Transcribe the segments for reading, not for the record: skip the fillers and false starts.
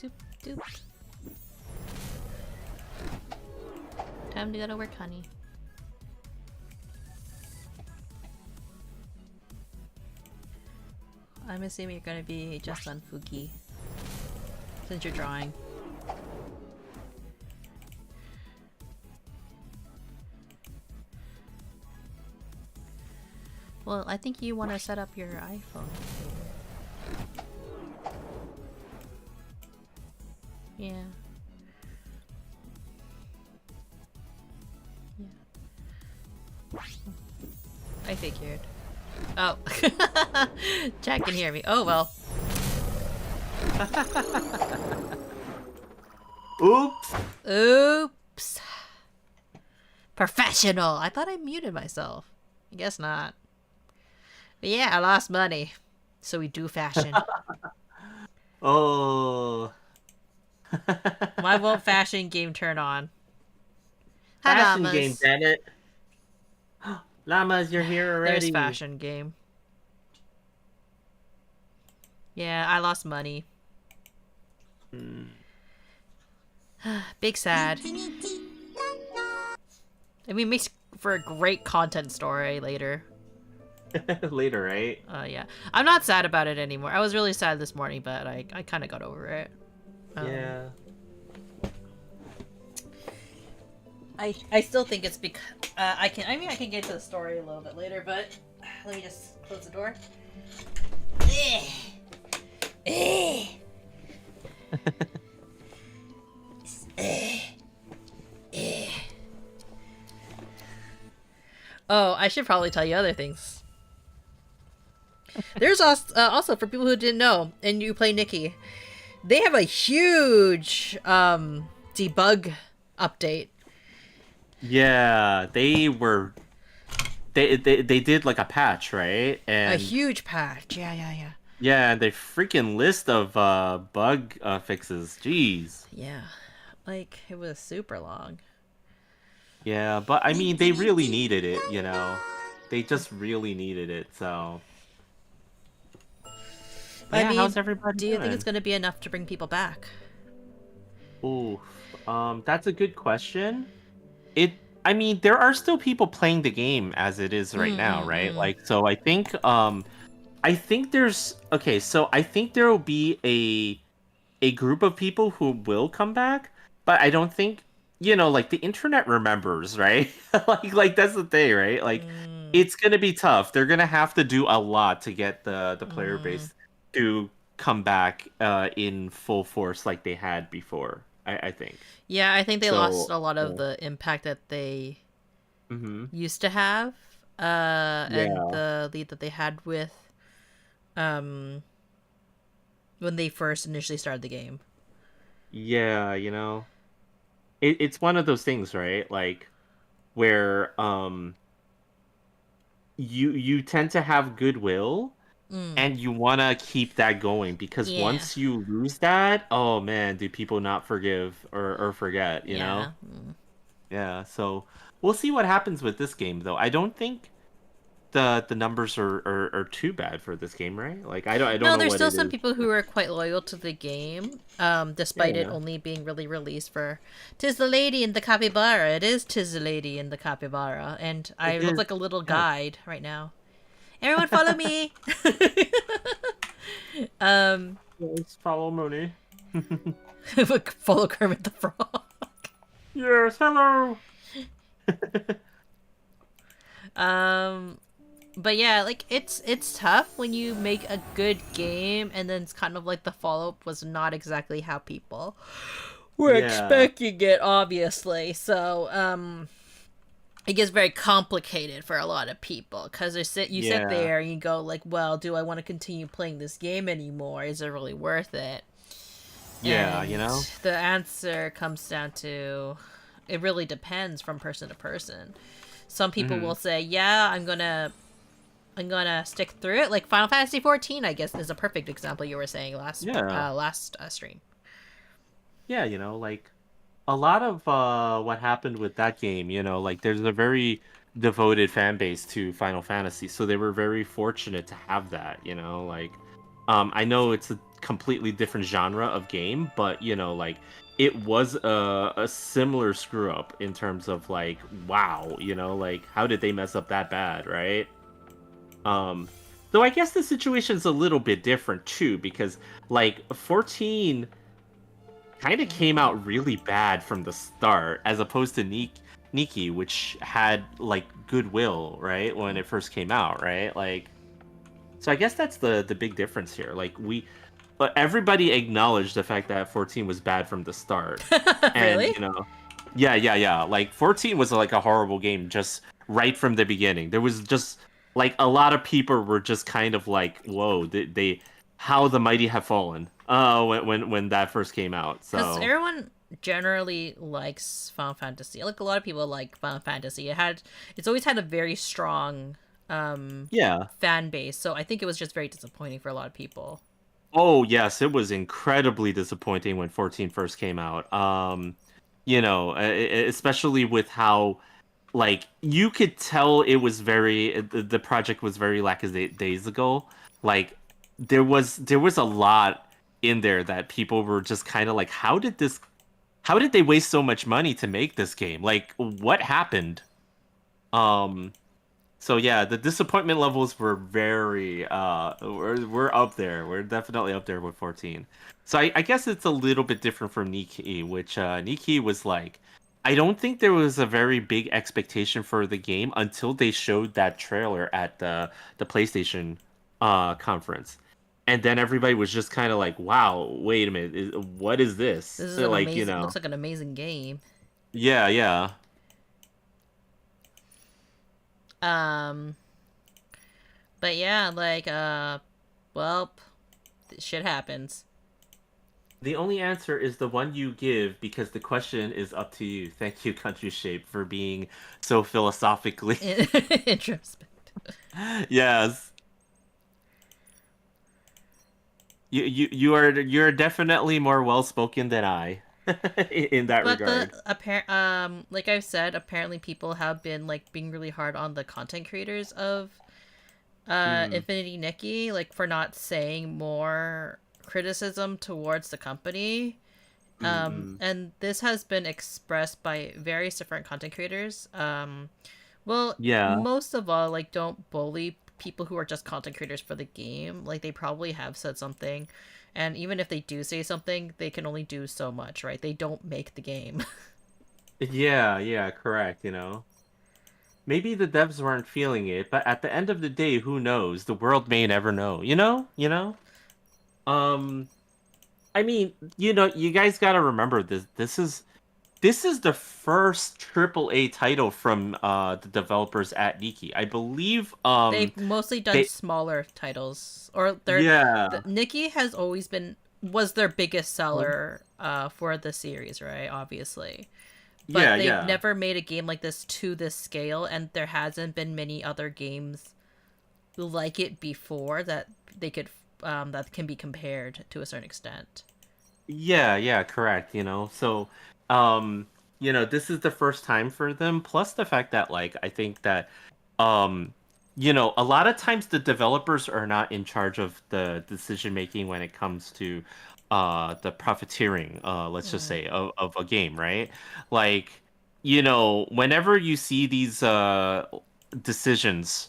Doop, doop. Time to go to work, honey. I'm assuming you're gonna be just on Fuki. Since you're drawing. Well, I think you want to set up your iPhone. Yeah. Yeah. I figured. Oh. Jack can hear me. Oh, well. Oops. Oops. Professional. I thought I muted myself. I guess not. But yeah, I lost money. So we do fashion. Oh. Why won't fashion game turn on? Hi, Fashion llamas. game, damn it. Llamas, you're here already. There's fashion game. Yeah, I lost money. Big sad. I mean, makes for a great content story later. Later, right? Yeah. I'm not sad about it anymore. I was really sad this morning, but I kind of got over it. Yeah. I still think it's because I can get to the story a little bit later, but let me just close the door. Oh, I should probably tell you other things. There's also for people who didn't know, and you play Nikki, they have a huge debug update. Yeah, they did like a patch, right? And a huge patch. Yeah. Yeah, the freaking list of bug fixes. Jeez. Yeah, like it was super long. Yeah, but I mean, they really needed it, you know. They just really needed it, so. I mean, how's everybody do you doing? think it's going to be enough to bring people back? Ooh, that's a good question. I mean, there are still people playing the game as it is right now, right? Like, so I think there's okay. So I think there will be a group of people who will come back, but I don't think like the internet remembers, right? like that's the thing, right? Like it's gonna be tough. They're gonna have to do a lot to get the player base to come back in full force like they had before. I think. Yeah, I think they lost a lot of the impact that they used to have, and the lead that they had with when they first initially started the game. Yeah, it's one of those things, right? Like where you tend to have goodwill and you want to keep that going because once you lose that, oh man, do people not forgive or forget, you know? Yeah, so we'll see what happens with this game though. I don't think the numbers are too bad for this game, right? Like I don't know. No, there's what still it some is. people who are quite loyal to the game, despite it only being really released for "Tis the Lady in the Capybara." It is "Tis the Lady in the Capybara," and I look like a little guide right now. Everyone, follow me. Let's follow Munii. Follow Kermit the Frog. Yes, hello. But yeah, like it's tough when you make a good game and then it's kind of like the follow-up was not exactly how people were expecting it, obviously. So it gets very complicated for a lot of people because you sit there and you go like, well, do I want to continue playing this game anymore? Is it really worth it? Yeah, and the answer comes down to it really depends from person to person. Some people will say, yeah, I'm gonna stick through it. Like Final Fantasy 14, I guess, is a perfect example you were saying last stream. Yeah, like a lot of what happened with that game, like there's a very devoted fan base to Final Fantasy, so they were very fortunate to have that, like I know it's completely different genre of game, but like it was a similar screw up in terms of like, wow, like how did they mess up that bad, right? Um, though I guess the situation's a little bit different too, because like 14 kind of came out really bad from the start, as opposed to Nikki, which had like goodwill, right, when it first came out, right? Like, so I guess that's the big difference here. Like but everybody acknowledged the fact that 14 was bad from the start, and Really? yeah. Like 14 was like a horrible game just right from the beginning. There was just like a lot of people were just kind of like, whoa, they how the mighty have fallen. When that first came out. Because So everyone generally likes Final Fantasy. Like a lot of people like Final Fantasy. It's always had a very strong yeah. fan base. So I think it was just very disappointing for a lot of people. Oh yes, it was incredibly disappointing when 14 first came out. Especially with how like you could tell it was the project was very lackadaisical. Like there was a lot in there that people were just kind of like, how did they waste so much money to make this game? Like what happened? Um so yeah, the disappointment levels were very we're up there. We're definitely up there with 14. So I guess it's a little bit different from Nikki, which Nikki was like, I don't think there was a very big expectation for the game until they showed that trailer at the PlayStation conference. And then everybody was just kind of like, "Wow, wait a minute, what is this?" This is So, an like, amazing. Looks like an amazing game. yeah, yeah. Um, but yeah, like well, shit happens. The only answer is the one you give because the question is up to you. Thank you, Country Shape, for being so philosophically. Introspect. Yes. You're definitely more well spoken than I in that But the regard. apparent like I've said, apparently people have been like being really hard on the content creators of Mm, Infinity Nikki, like for not saying more criticism towards the company. mm. And this has been expressed by various different content creators. Well, Yeah. most of all, like don't bully people who are just content creators for the game. Like they probably have said something, and even if they do say something, they can only do so much, right? They don't make the game. Yeah, yeah, correct, Maybe the devs weren't feeling it, but at the end of the day, who knows? The world may never know, Um, I mean, you guys got to remember this. This is the first AAA title from the developers at Nikki. I believe They've mostly done they smaller titles, or yeah. Nikki has always been was their biggest seller for the series, right? Obviously, Yeah, but they've yeah. never made a game like this to this scale, and there hasn't been many other games like it before that they could that can be compared to a certain extent. Yeah, yeah, correct, So, this is the first time for them, plus the fact that like I think that um a lot of times the developers are not in charge of the decision making when it comes to the profiteering, let's just Mm. say of a game, right? Like, whenever you see these decisions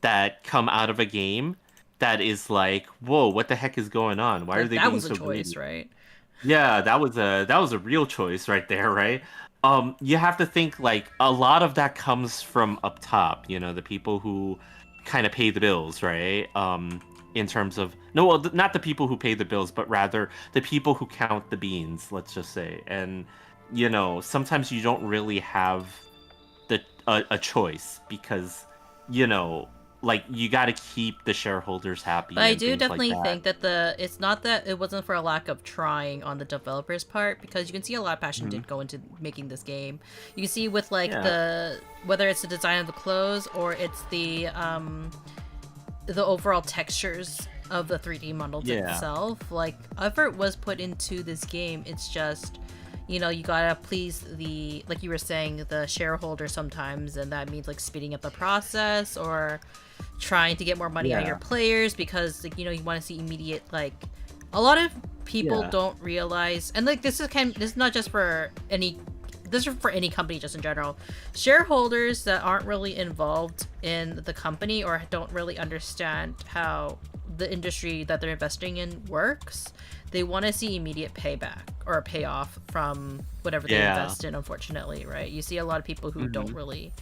that come out of a game that is like, whoa, what the heck is going on? Why are Like they that being was a so choice, greedy? right? Yeah, that was a real choice right there, right? You have to think like a lot of that comes from up top, the people who kind of pay the bills, right? In terms of no, well, not the people who pay the bills, but rather the people who count the beans, let's just say. And sometimes you don't really have a choice because you know like you got to keep the shareholders But happy I and do things like definitely that. think that it's not that it wasn't for a lack of trying on the developers' part, because you can see a lot of passion Mhm. did go into making this game. You can see with like Yeah, whether it's the design of the clothes or it's the overall textures of the 3D models yeah, itself. Like effort was put into this game. It's just you gotta please the, like you were saying, the shareholder sometimes, and that means like speeding up the process or trying to get more money out of your yeah, players because like you want to see immediate like A lot of people Yeah. don't realize, and like this is not just for any, this is for any company just in general. Shareholders that aren't really involved in the company or don't really understand how the industry that they're investing in works, they want to see immediate payback or payoff from whatever they Yeah. invest in, unfortunately, right? You see a lot of people who don't Hmm. really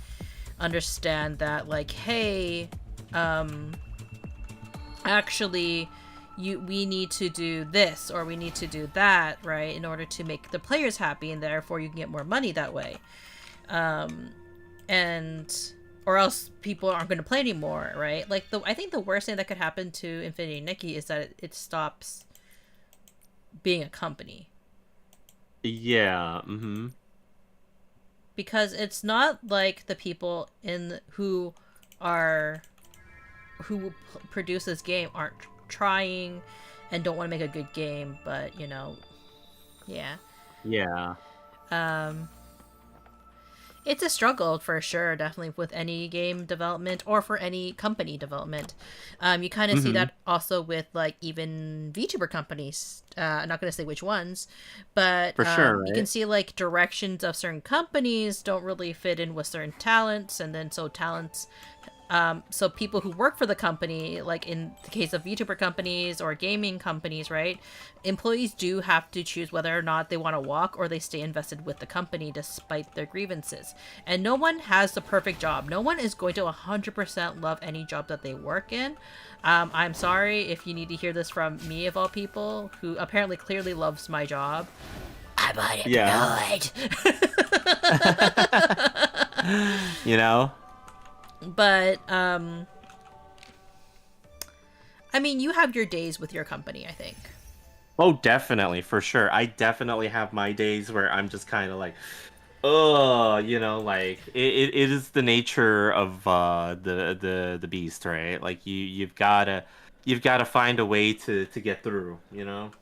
understand that, like, hey, actually, we need to do this or we need to do that, right, in order to make the players happy, and therefore you can get more money that way. And or else people aren't going to play anymore, right? Like, I think the worst thing that could happen to Infinity Nikki is that it stops being a company, Yeah. Hmm. because it's not like the people in are who produce this game aren't trying and don't want to make a good game, but yeah. Yeah. um it's a struggle for sure, definitely, with any game development or for any company development. You kind of see Hmm. that also with, like, even VTuber companies. I'm not going to say which ones, but For sure, you can right? see like directions of certain companies don't really fit in with certain talents, and then so people who work for the company, like in the case of VTuber companies or gaming companies, right? Employees do have to choose whether or not they want to walk or they stay invested with the company despite their grievances. And no one has the perfect job. No one is going to 100% love any job that they work in. I'm sorry if you need to hear this from me, of all people, who apparently clearly loves my job. I'm Yeah. unemployed. You know? But I mean, you have your days with your company, I think. Oh, definitely, for sure. I definitely have my days where I'm just kind of like, oh, like it is the nature of the beast, right? Like you've gotta find a way to get through, you know?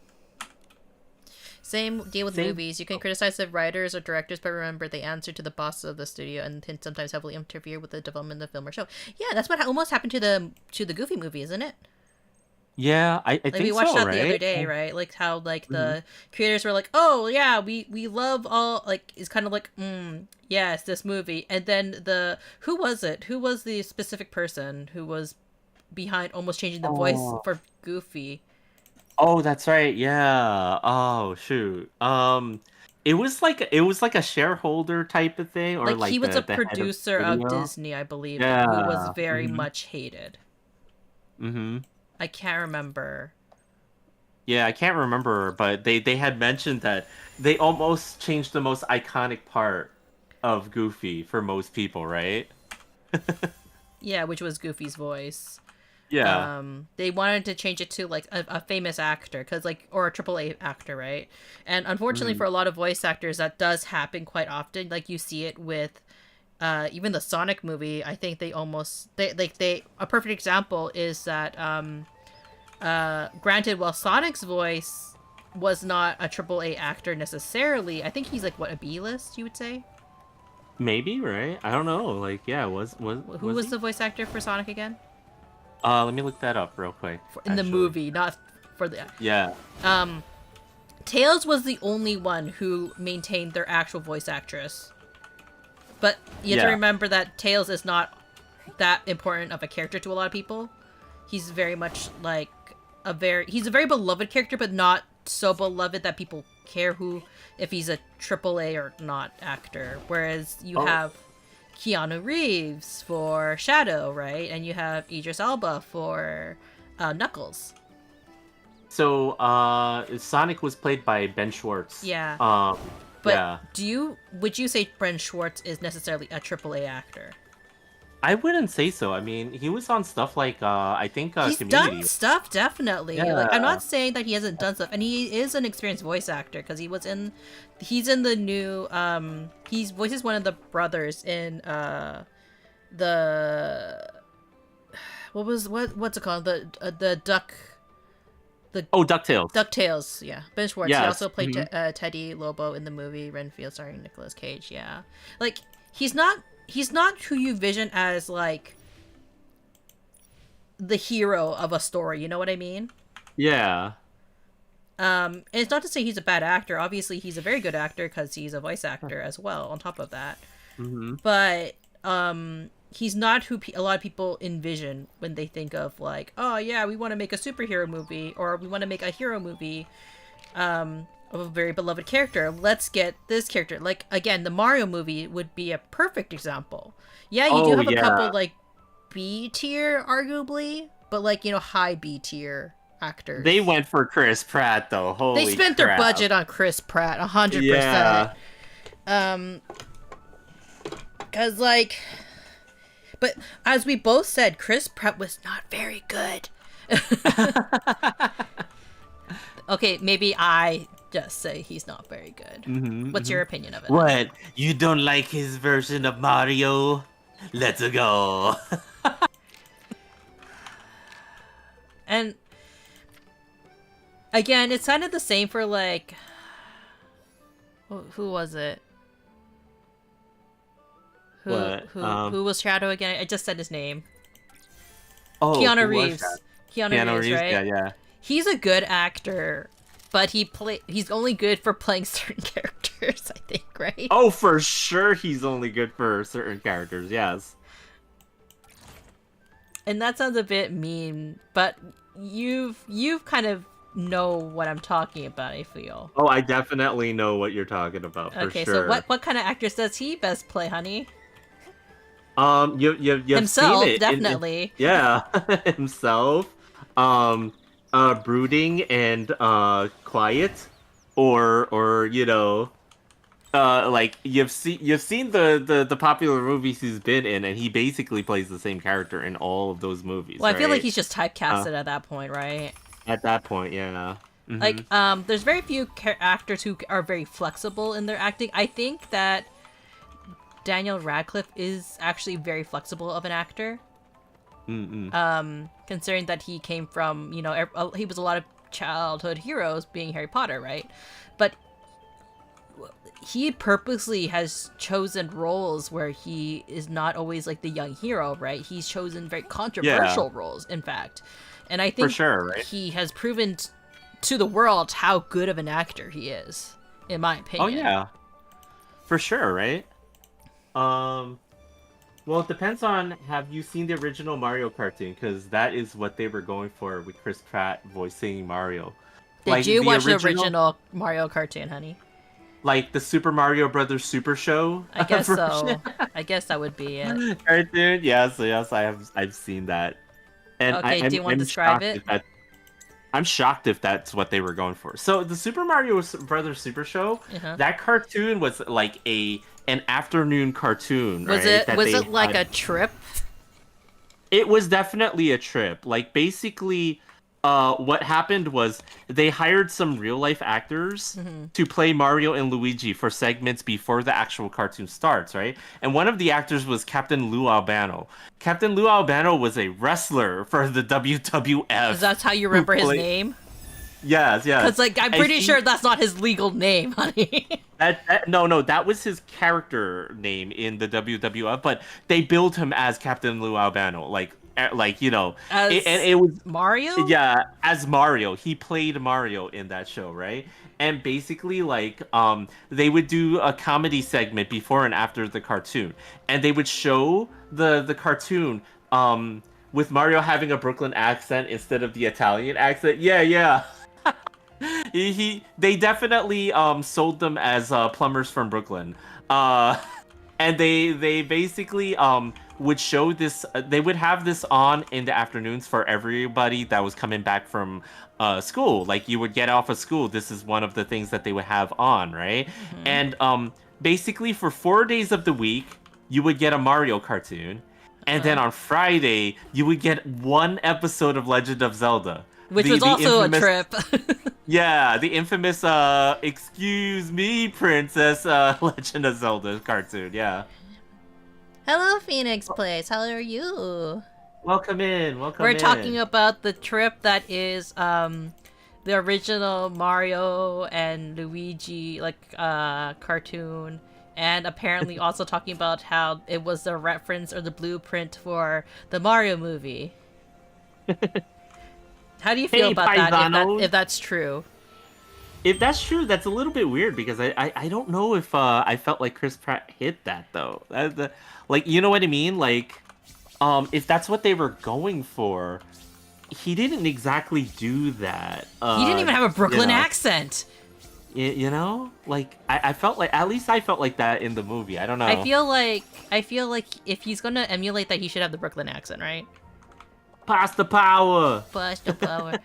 Same deal with Same. movies. You can criticize the writers or directors, but remember they answer to the boss of the studio and can sometimes heavily interfere with the development of the film or show. Yeah, that's what almost happened to the Goofy movie, isn't it? Yeah, I Like, we think watched so, that the other right? day, right? Like how, like, Mhm. the creators were like, "Oh yeah, we love all," like, it's kind of like, yes, this movie, and then who was it? Who was the specific person who was behind almost changing the voice Oh, for Goofy? oh, that's right. Yeah. Oh, shoot. It was like a shareholder type of thing, or Like, he like was a the head of producer of studio. Disney, I believe, who was Yeah. very Hmm. much hated. Hmm. I can't remember. Yeah, I can't remember, but they had mentioned that they almost changed the most iconic part of Goofy for most people, right? Yeah, which was Goofy's voice. Yeah. They wanted to change it to like a famous actor, because like, or a triple A actor, right? And unfortunately Hmm. for a lot of voice actors, that does happen quite often. Like, you see it with even the Sonic movie. I think they almost they a perfect example is that granted, while Sonic's voice was not a triple A actor necessarily, I think he's like, what, a B list, you would say? Maybe, right? I don't know. Like, yeah, was Who was was he? the voice actor for Sonic again? Let me look that up real quick, In the actually. movie, not for the Yeah. um Tails was the only one who maintained their actual voice actress. But you have to Yeah. remember that Tails is not that important of a character to a lot of people. He's very much like he's a very beloved character, but not so beloved that people care who if he's a triple A or not actor. Whereas you Oh, have Keanu Reeves for Shadow, right? And you have Idris Elba for Knuckles. so Sonic was played by Ben Schwartz. Yeah. But Yeah. would you say Brent Schwartz is necessarily a triple A actor? I wouldn't say so. I mean, he was on stuff like I think He's done Community. stuff, definitely. Like, I'm Yeah. not saying that he hasn't done stuff, and he is an experienced voice actor because he's in the new he voices one of the brothers in the what's it called, the the Oh, DuckTales. DuckTales. Yeah, Ben Schwartz. He Yes. also played Hmm. Teddy Lobo in the movie Renfield starring Nicolas Cage. Yeah, like, he's not who you vision as like the hero of a story. You know what I mean? Yeah. And it's not to say he's a bad actor. Obviously, he's a very good actor because he's a voice actor as well. On top of that, but he's not who a lot of people envision when they think of like, oh yeah, we want to make a superhero movie or we want to make a hero movie of a very beloved character. Let's get this character. Like again, the Mario movie would be a perfect example. Yeah, you do have a couple like B tier, arguably, but like high B tier actors. They went for Chris Pratt though. Holy They spent crap. their budget on Chris Pratt 100%. Yeah. Cause like, but as we both said, Chris Pratt was not very good. Okay, maybe I just say he's not very good. What's your opinion of it? What? You don't like his version of Mario? Let's go. And again, it's kind of the same for like, who was it? Who was Shadow again? I just said his name. Oh, Keanu Reeves. Keanu Reeves, right? Yeah. He's a good actor, but he's only good for playing certain characters, I think, right? Oh, for sure he's only good for certain characters, yes. And that sounds a bit mean, but you've kind of know what I'm talking about, I feel. Oh, I definitely know what you're talking about, for okay, sure. so what kind of actors does he best play, honey? You've himself, seen it. definitely. Yeah, himself. Brooding and quiet, or like you've seen the popular movies he's been in, and he basically plays the same character in all of those movies. Well, I feel right? like he's just typecasted at that point, right? At that point, yeah. Like, there's very few actors who are very flexible in their acting. I think that Daniel Radcliffe is actually very flexible of an actor. Considering that he came from, he was a lot of childhood heroes being Harry Potter, right? But he purposely has chosen roles where he is not always like the young hero, right? He's chosen very controversial roles, in fact. And I think for sure, right? he has proven to the world how good of an actor he is, in my opinion. Oh yeah, for sure, right? Well, it depends on, have you seen the original Mario cartoon? Because that is what they were going for with Chris Pratt voicing Mario. Did you watch the original Mario cartoon, honey? Like the Super Mario Brothers Super Show? I guess so. I guess that would be it. Cartoon? Yes, I've seen that. And okay, do you want to describe it? I'm shocked if that's what they were going for. So the Super Mario Brothers Super Show, that cartoon was like an afternoon cartoon. Was right? Was it like a trip? It was definitely a trip. Like basically, what happened was they hired some real life actors to play Mario and Luigi for segments before the actual cartoon starts, right? And one of the actors was Captain Lou Albano. Captain Lou Albano was a wrestler for the WWF. Is that how you remember his name? Yes. Because like I'm pretty sure that's not his legal name, honey. No, that was his character name in the WWF, but they billed him as Captain Lou Albano, like and it was Mario. Yeah, as Mario, he played Mario in that show, right? And basically, like, they would do a comedy segment before and after the cartoon, and they would show the cartoon with Mario having a Brooklyn accent instead of the Italian accent. Yeah. They definitely sold them as plumbers from Brooklyn, and they basically would show this. They would have this on in the afternoons for everybody that was coming back from school. Like you would get off of school, this is one of the things that they would have on, right? And basically for 4 days of the week, you would get a Mario cartoon, and then on Friday you would get one episode of Legend of Zelda. Which was also infamous, a trip. Yeah, the infamous excuse me, princess Legend of Zelda cartoon, yeah. Hello, Phoenix Place. How are you? Welcome in. We're talking about the trip that is the original Mario and Luigi cartoon, and apparently also talking about how it was the reference or the blueprint for the Mario movie. How do you feel about that, if that's true? if that's true, that's a little bit weird because I don't know if I felt like Chris Pratt hit that though. Like, you know what I mean? Like, if that's what they were going for, he didn't exactly do that. He didn't even have a You Brooklyn know, accent. you know, like I felt like at least I felt like that in the movie. I don't know. I feel like if he's gonna emulate that, he should have the Brooklyn accent, right? Pass the power. Push the power.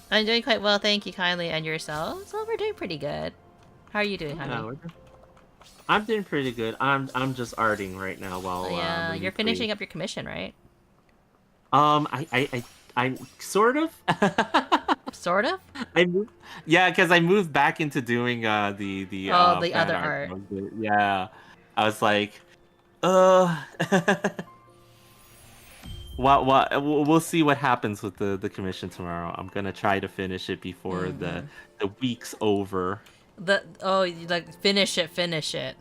I'm doing quite well, thank you kindly, and yourself? So we're doing pretty good. How are you doing, honey? I'm doing pretty good. I'm just arting right now while Yeah, you're finishing up your commission, right? I'm sort of. Sort of? Yeah, because I moved back into doing the the fan other art. Yeah, I was like, uh, we'll see what happens with the commission tomorrow. I'm gonna try to finish it before the week's over. Like finish it. Finish it.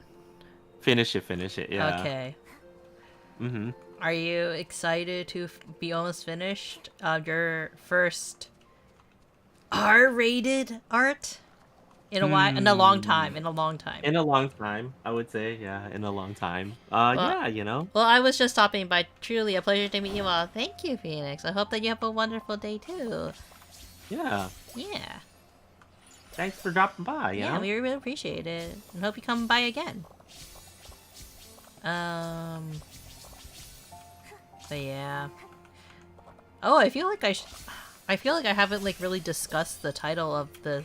Yeah. Okay. Mm-hmm. Are you excited to be almost finished? Your first R-rated art in a while, in a long time. In a long time, I would say. Yeah, in a long time. Yeah, you know. Well, I was just stopping by. Truly a pleasure to meet you all. Thank you, Phoenix. I hope that you have a wonderful day too. Yeah. Yeah. Thanks for dropping by. Yeah, we really appreciate it, and hope you come by again. But yeah. Oh, I feel like I feel like I haven't like really discussed the title of the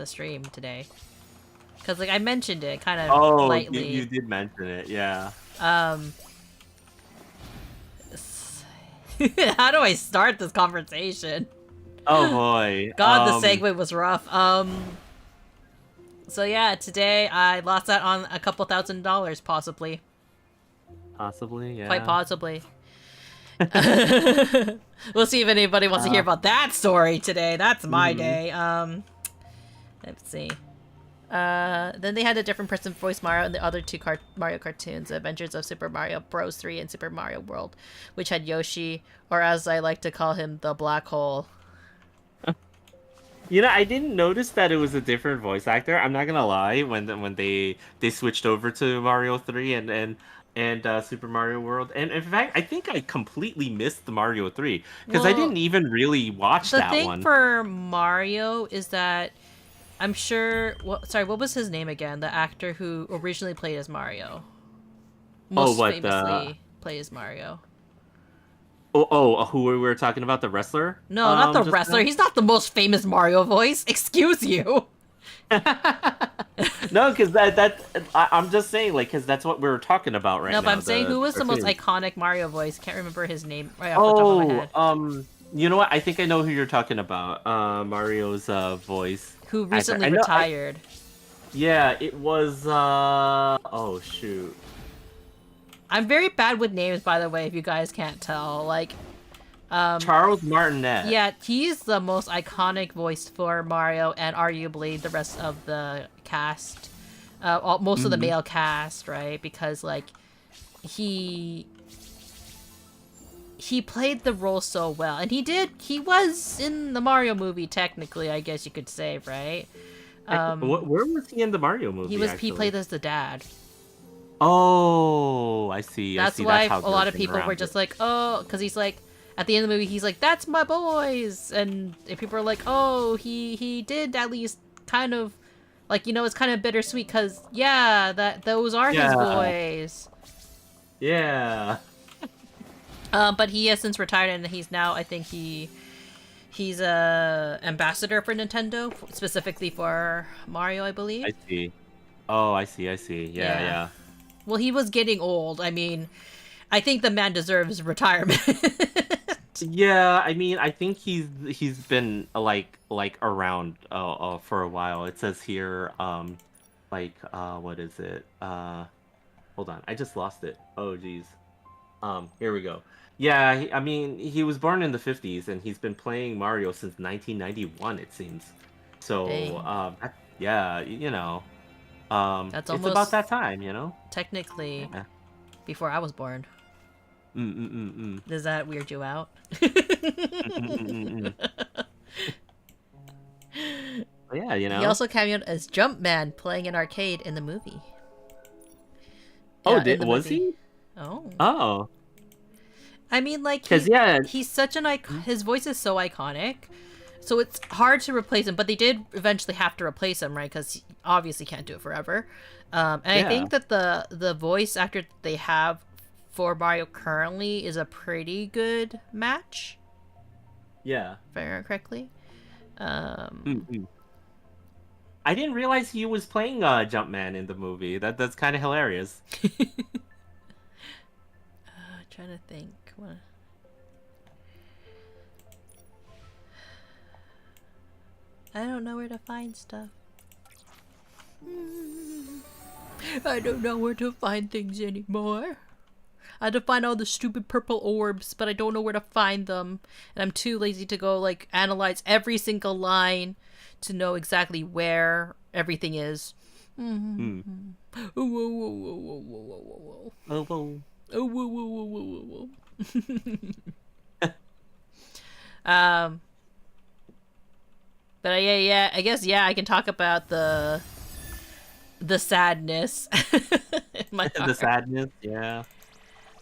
stream today. Cause like I mentioned it kind of lightly. You did mention it, yeah. How do I start this conversation? Oh boy. God, the segue was rough. So yeah, today I lost out on a couple $1,000s, possibly. Possibly, yeah. Quite possibly. We'll see if anybody wants to hear about that story today. That's my day. Let's see. Then they had a different person voice Mario in the other two Mario cartoons, Adventures of Super Mario Bros. 3 and Super Mario World, which had Yoshi, or as I like to call him, the Black Hole. You know, I didn't notice that it was a different voice actor. I'm not gonna lie. When they switched over to Mario 3 and Super Mario World, and in fact, I think I completely missed the Mario 3 because I didn't even really watch that one. The thing for Mario is that I'm sure. Sorry, what was his name again? The actor who originally played as Mario. Most famously played as Mario. Who we were talking about, the wrestler? No, not the wrestler. Now? He's not the most famous Mario voice. Excuse you. No, because I'm just saying, like, because that's what we were talking about right now. No, but I'm saying who was the most iconic Mario voice? Can't remember his name right off the top of my head. You know what? I think I know who you're talking about. Mario's voice. Who recently retired. Yeah, it was. Oh shoot. I'm very bad with names, by the way, if you guys can't tell. Like, Charles Martinet. Yeah, he's the most iconic voice for Mario and arguably the rest of the cast. Most of the male cast, right? Because, like, he played the role so well. And he was in the Mario movie, technically, I guess you could say, right? Where was he in the Mario movie, He played as the dad. Oh, I see. That's why a lot of people were just like, oh, because he's like, at the end of the movie, he's like, that's my boys. And people are like, oh, he did at least kind of, like, you know, it's kind of bittersweet because, yeah, those are his boys. Yeah. But he has since retired, and he's now, I think he's a ambassador for Nintendo, specifically for Mario, I believe. I see. Oh, I see. Yeah. Well, he was getting old. I mean, I think the man deserves retirement. Yeah, I mean, I think he's been like around for a while. It says here, what is it? Hold on, I just lost it. Oh, geez. Here we go. Yeah, I mean, he was born in the 50s, and he's been playing Mario since 1991, it seems. So, yeah, you know. It's about that time, you know? Technically, before I was born. Does that weird you out? Yeah, He also cameoed as Jumpman playing an arcade in the movie. Oh, In the was movie. he? Oh. Oh. I mean, like, Because, yeah. he's such an his voice is so iconic, so it's hard to replace him, but they did eventually have to replace him, right? Because he obviously can't do it forever. And I think that the voice actor they have for Mario currently is a pretty good match. Yeah. If I remember correctly. I didn't realize he was playing Jumpman in the movie. That's kind of hilarious. Trying to think. What... I don't know where to find stuff. I don't know where to find things anymore. I had to find all the stupid purple orbs, but I don't know where to find them. And I'm too lazy to go, like, analyze every single line to know exactly where everything is. Oh, whoa, whoa, whoa, whoa, whoa, whoa, whoa. Oh, whoa. Oh, whoa, whoa, whoa, whoa, whoa, but yeah, I guess, I can talk about the sadness in my heart. The sadness, yeah.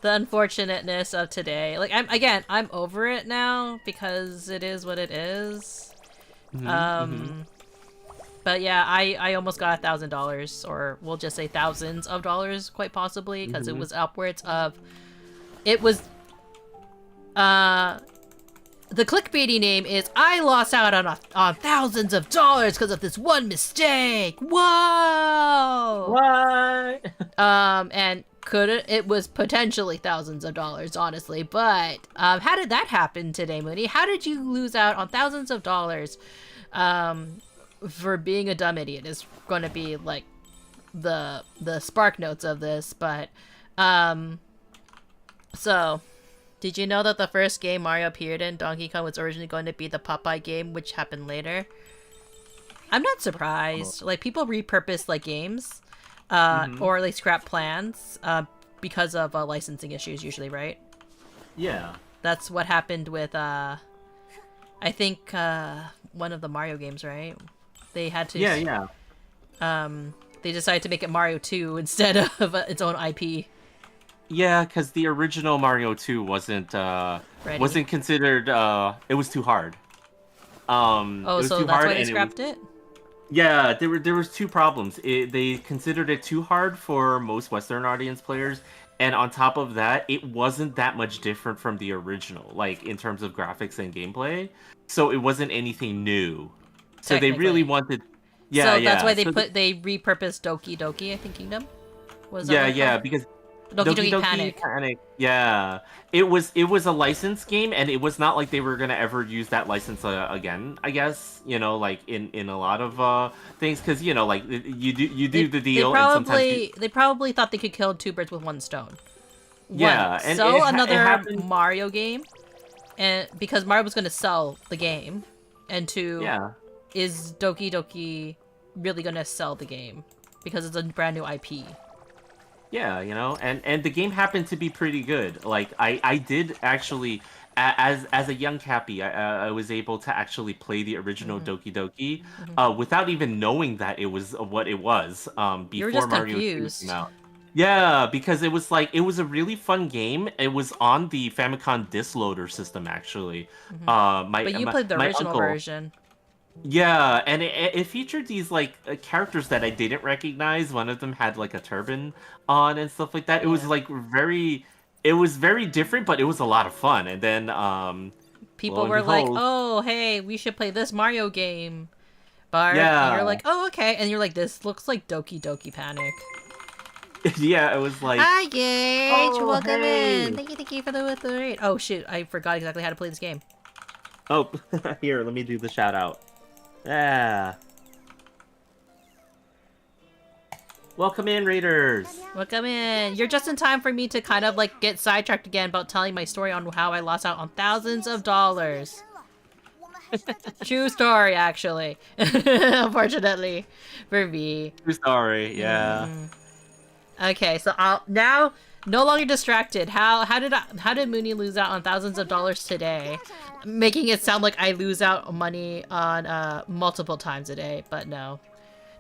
The unfortunateness of today. Like, I'm over it now because it is what it is. But yeah, I almost got $1,000, or we'll just say thousands of dollars, quite possibly, because it was upwards of. It was. The clickbaity name is "I lost out on thousands of dollars because of this one mistake." Whoa! What? And it was potentially thousands of dollars, honestly. But how did that happen today, Munii? How did you lose out on thousands of dollars? For being a dumb idiot is going to be like the spark notes of this, but so did you know that the first game Mario appeared in, Donkey Kong, was originally going to be the Popeye game, which happened later? I'm not surprised. Like, people repurpose like games or like scrap plans because of licensing issues usually, right? Yeah, that's what happened with I think one of the Mario games, right? They had to. Yeah. They decided to make it Mario 2 instead of its own IP. Yeah, because the original Mario 2 wasn't considered. It was too hard. Oh, so that's why they scrapped it? Yeah, there was two problems. They considered it too hard for most Western audience players, and on top of that, it wasn't that much different from the original, like in terms of graphics and gameplay. So it wasn't anything new. So they really wanted. Yeah, so that's why they repurposed Doki Doki, I think, Kingdom. Was that because Doki Doki Panic. Yeah, it was a licensed game, and it was not like they were gonna ever use that license again. I guess, like in a lot of things, because like you do the deal. They probably thought they could kill two birds with one stone. Yeah, and another Mario game, and because Mario was gonna sell the game, and two, is Doki Doki really gonna sell the game because it's a brand new IP? Yeah, and the game happened to be pretty good. Like, I did actually, as a young Cappy, I was able to actually play the original Doki Doki without even knowing that it was what it was before Mario 2 came out. Yeah, because it was a really fun game. It was on the Famicom disc loader system, actually. But you played the original version. Yeah, and it featured these characters that I didn't recognize. One of them had like a turban on and stuff like that. It was very different, but it was a lot of fun. And then people were like, "Oh, hey, we should play this Mario game." Bart, and you're like, "Oh, okay," and you're like, "This looks like Doki Doki Panic." Yeah, it was like, "Hi, Gage, welcome in. Thank you for the raid." Oh shoot, I forgot exactly how to play this game. Oh, here, let me do the shout out. Yeah. Welcome in, Raiders. Welcome in. You're just in time for me to kind of get sidetracked again about telling my story on how I lost out on thousands of dollars. True story, actually. Unfortunately, for me. True story, yeah. Okay, so now No longer distracted. How did Munii lose out on thousands of dollars today? Making it sound like I lose out money on multiple times a day, but no.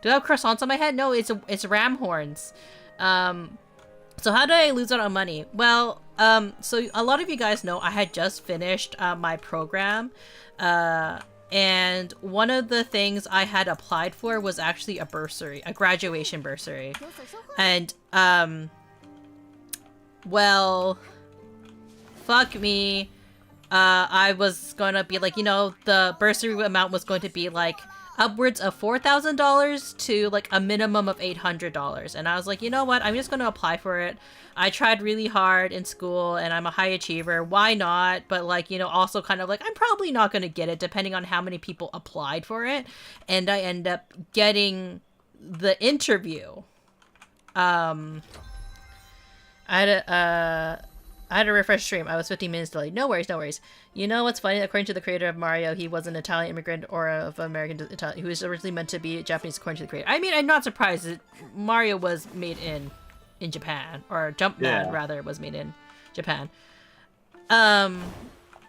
Do I have croissants on my head? No, it's ram horns. So how did I lose out on money? Well, so a lot of you guys know I had just finished my program, and one of the things I had applied for was actually a bursary, a graduation bursary, and well, fuck me. I was gonna be like, the bursary amount was going to be like upwards of $4,000 to like a minimum of $800. And I was like, you know what? I'm just gonna apply for it. I tried really hard in school and I'm a high achiever. Why not? But like, also kind of like, I'm probably not gonna get it depending on how many people applied for it. And I end up getting the interview. I had a refresh stream. I was 15 minutes delayed. No worries, no worries. You know what's funny? According to the creator of Mario, he was an Italian immigrant or of American Italian. He was originally meant to be Japanese, according to the creator. I mean, I'm not surprised that Mario was made in Japan, or Jumpman rather was made in Japan.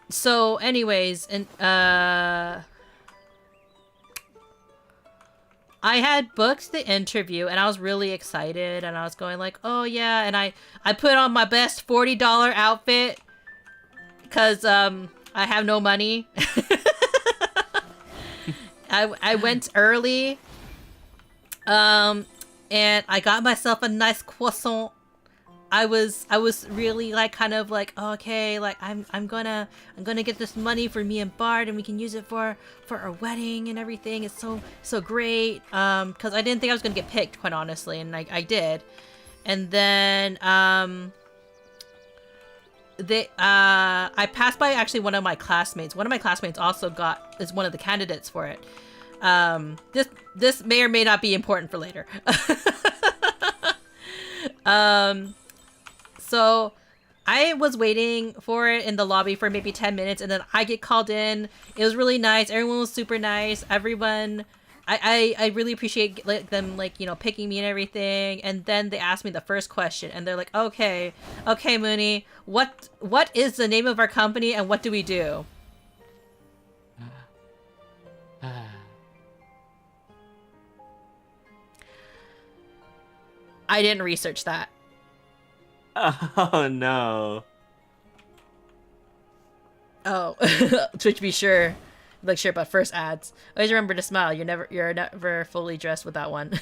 So, anyways, and I had booked the interview and I was really excited and I was going like, oh yeah, and I put on my best $40 outfit because I have no money. I went early and I got myself a nice croissant. I was really like kind of like, okay, like I'm gonna get this money for me and Bart and we can use it for our wedding and everything. It's so great. Cause I didn't think I was gonna get picked, quite honestly, and I did. And then I passed by actually one of my classmates. One of my classmates also is one of the candidates for it. This may or may not be important for later. So I was waiting for it in the lobby for maybe 10 minutes and then I get called in. It was really nice. Everyone was super nice. Everyone, I really appreciate them picking me and everything. And then they asked me the first question and they're like, okay, Munii, what is the name of our company and what do we do? I didn't research that. Oh no. Oh, Twitch be sure. Like sure about first ads. Always remember to smile. You're never fully dressed with that one.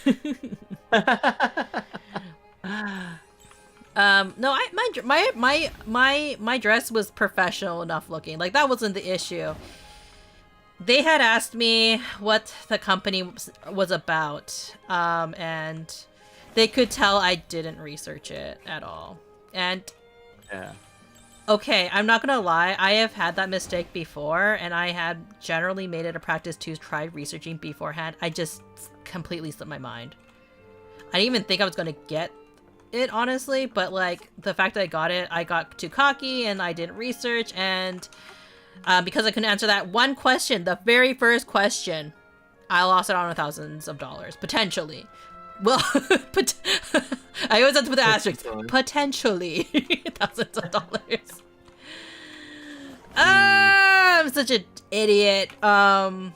No, my dress was professional enough looking. Like that wasn't the issue. They had asked me what the company was about, and they could tell I didn't research it at all. And yeah. Okay, I'm not gonna lie, I have had that mistake before, and I had generally made it a practice to try researching beforehand. I just completely slipped my mind. I didn't even think I was gonna get it, honestly, but like, the fact that I got too cocky, and I didn't research, and because I couldn't answer that one question, the very first question, I lost it on thousands of dollars, potentially. Well, I always have to put the asterisk. Potentially thousands of dollars. I'm such an idiot. But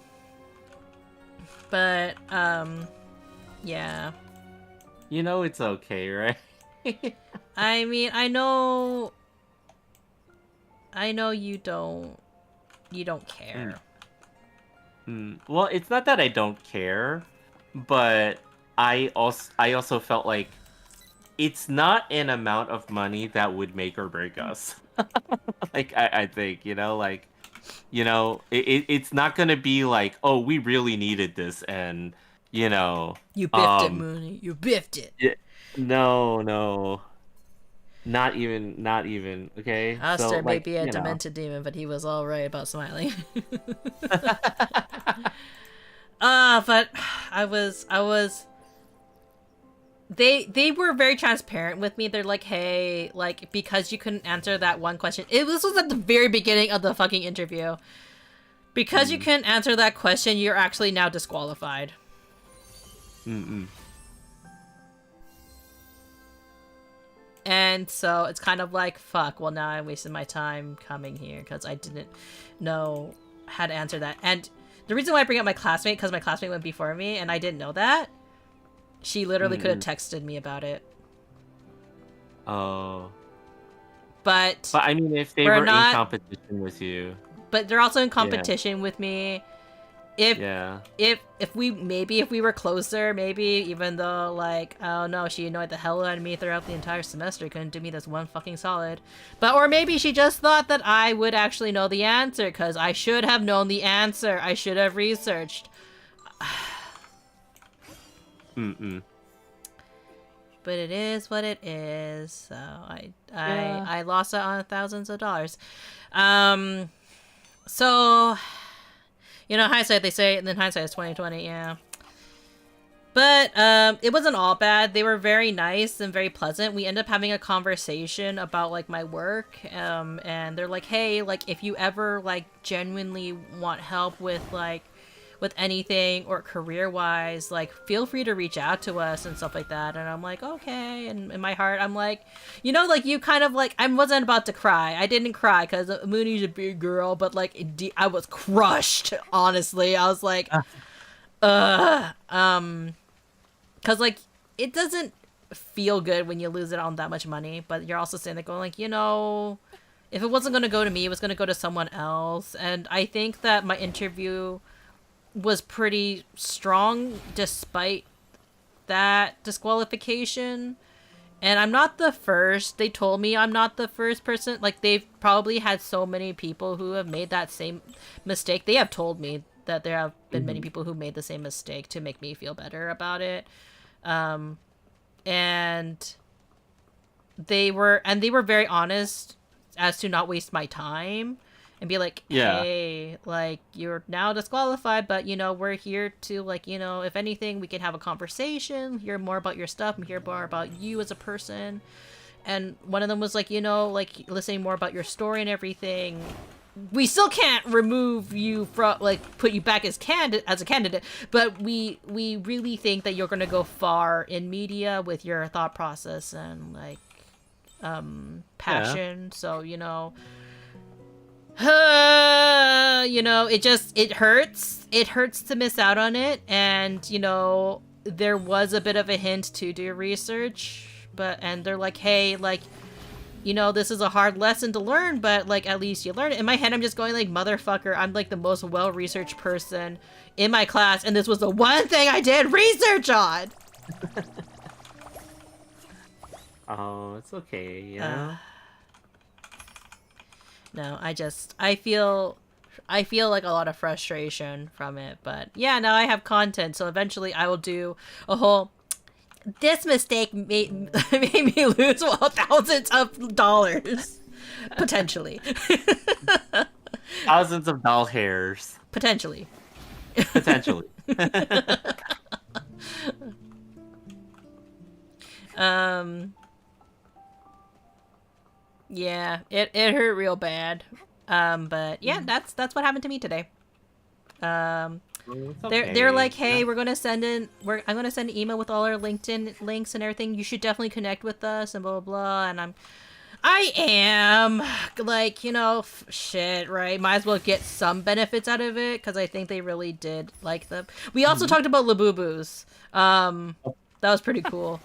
yeah. You know it's okay, right? I mean, I know you don't care. Well, it's not that I don't care, but I also felt like it's not an amount of money that would make or break us. Like I think, it's not gonna be like, oh, we really needed this, and you biffed it, Munii. You biffed it. No, not even. Okay, Aster may be a demented demon, but he was all right about smiling. But I was. They were very transparent with me. They're like, hey, like, because you couldn't answer that one question. This was at the very beginning of the fucking interview. Because you couldn't answer that question, you're actually now disqualified. And so it's kind of like, fuck, well, now I wasted my time coming here because I didn't know how to answer that. And the reason why I bring up my classmate, because my classmate went before me and I didn't know that, she literally could have texted me about it. Oh. But I mean, if they were in competition with you. But they're also in competition with me. If we were closer, maybe, even though, like, oh no, she annoyed the hell out of me throughout the entire semester, couldn't do me this one fucking solid. But, or maybe she just thought that I would actually know the answer, because I should have known the answer. I should have researched. But it is what it is, so I lost out on thousands of dollars. So, you know, hindsight, they say, and then hindsight is 2020, yeah. But it wasn't all bad. They were very nice and very pleasant. We ended up having a conversation about, like, my work, and they're like, hey, like, if you ever, like, genuinely want help with, like, with anything or career-wise, like, feel free to reach out to us and stuff like that. And I'm like, okay. And in my heart, I'm like, you know, like, you kind of, like, I wasn't about to cry. I didn't cry because Munii's a big girl, but, like, I was crushed, honestly. I was like, because, like, it doesn't feel good when you lose it on that much money, but you're also sitting there going, like, you know, if it wasn't going to go to me, it was going to go to someone else. And I think that my interview was pretty strong despite that disqualification. And I'm not the first. They told me I'm not the first person. Like, they've probably had so many people who have made that same mistake. They have told me that there have been many people who made the same mistake to make me feel better about it. And they were very honest as to not waste my time. And be like, hey, like, you're now disqualified, but, you know, we're here to, like, you know, if anything, we can have a conversation, hear more about your stuff, and hear more about you as a person. And one of them was like, you know, like, listening more about your story and everything. We still can't remove you from, like, put you back as a candidate, but we really think that you're going to go far in media with your thought process and, like, passion. So, you know... you know, it hurts. It hurts to miss out on it. And, you know, there was a bit of a hint to do research, and they're like, hey, like, you know, this is a hard lesson to learn, but, like, at least you learn it. In my head, I'm just going, like, motherfucker, I'm, like, the most well-researched person in my class, and this was the one thing I did research on! Oh, it's okay, yeah. No, I feel like a lot of frustration from it, but yeah, now I have content, so eventually I will do a whole, this mistake made me lose thousands of dollars. Potentially. Thousands of doll hairs. Potentially. Potentially. Yeah, it hurt real bad. But yeah, that's what happened to me today. They're like, hey, we're gonna send I'm gonna send an email with all our LinkedIn links and everything. You should definitely connect with us and blah blah blah. And I am like, you know, shit, right? Might as well get some benefits out of it because I think they really did like them. We also talked about Labubus. That was pretty cool.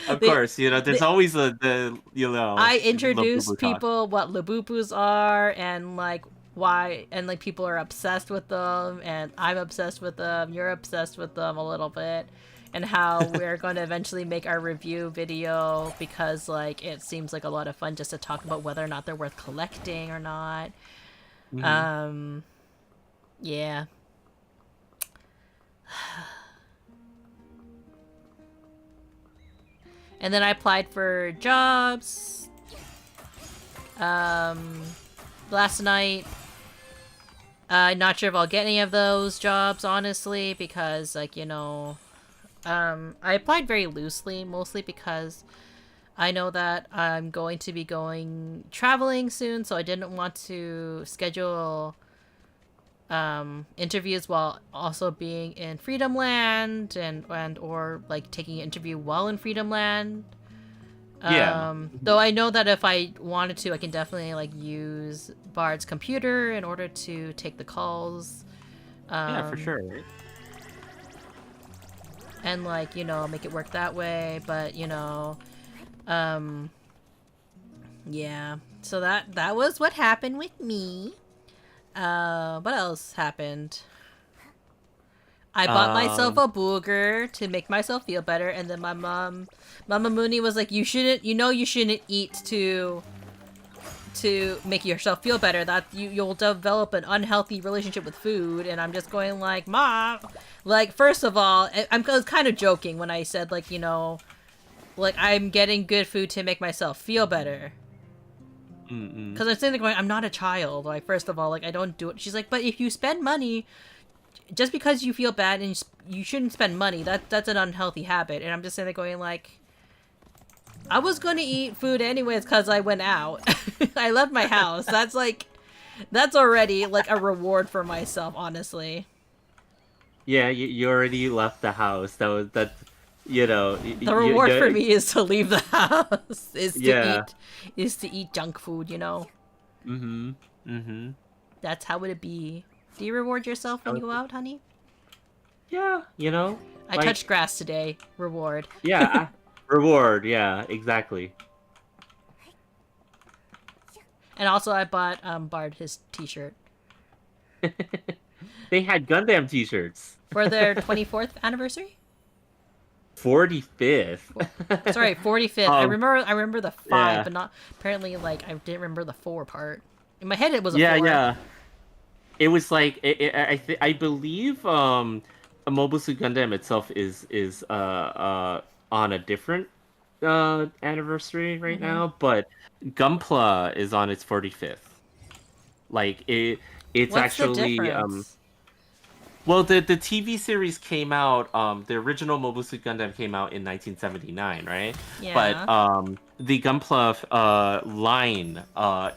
Of course, you know, there's always the you know. I introduced people what Labubus are and like why, and like people are obsessed with them, and I'm obsessed with them. You're obsessed with them a little bit, and how we're going to eventually make our review video because like it seems like a lot of fun just to talk about whether or not they're worth collecting or not. Yeah. And then I applied for jobs last night. I'm not sure if I'll get any of those jobs, honestly, because, like, you know, I applied very loosely, mostly because I know that I'm going to be traveling soon, so I didn't want to schedule interviews while also being in Freedom Land and or like taking an interview while in Freedom Land. Yeah. Though I know that if I wanted to, I can definitely like use Bard's computer in order to take the calls. Yeah, for sure. Right? And like, you know, make it work that way, but you know, um yeah. So that was what happened with me. What else happened? I bought myself Um, a booger to make myself feel better, and then my Mama Munii was like, "You shouldn't, you know, you shouldn't eat to make yourself feel better. That you'll develop an unhealthy relationship with food." And I'm just going like, "Mom, like first of all, I was kind of joking when I said like, you know, like I'm getting good food to make myself feel better." mm-mm. Because I'm sitting there going, I'm not a child. Like, first of all, like, I don't do it. She's like, but if you spend money, just because you feel bad and you shouldn't spend money, that's an unhealthy habit. And I'm just sitting there going, like, I was going to eat food anyways because I went out. I left my house. That's, like, that's already, like, a reward for myself, honestly. Yeah, you already left the house. That's you know The reward for me is to leave the house, yeah. is to eat junk food, you know? Mm-hmm. Mm-hmm. That's how it be. Do you reward yourself when you go out, honey? Yeah, I like touched grass today. Reward. yeah, reward. Yeah, exactly. And also I bought Bard his t-shirt. They had Gundam T-shirts. For their 24th anniversary? 45th. Sorry, 45th. I remember the 5, yeah. but not apparently like I didn't remember the 4 part. In my head it was a Yeah, 4. yeah. It was like I believe a Mobile Suit Gundam itself is on a different anniversary right Mm-hmm. now, but Gunpla is on its 45th. Like it's What's the actually difference? well, the TV series came out. The original Mobile Suit Gundam came out in 1979, right? But Yeah. the Gunpla line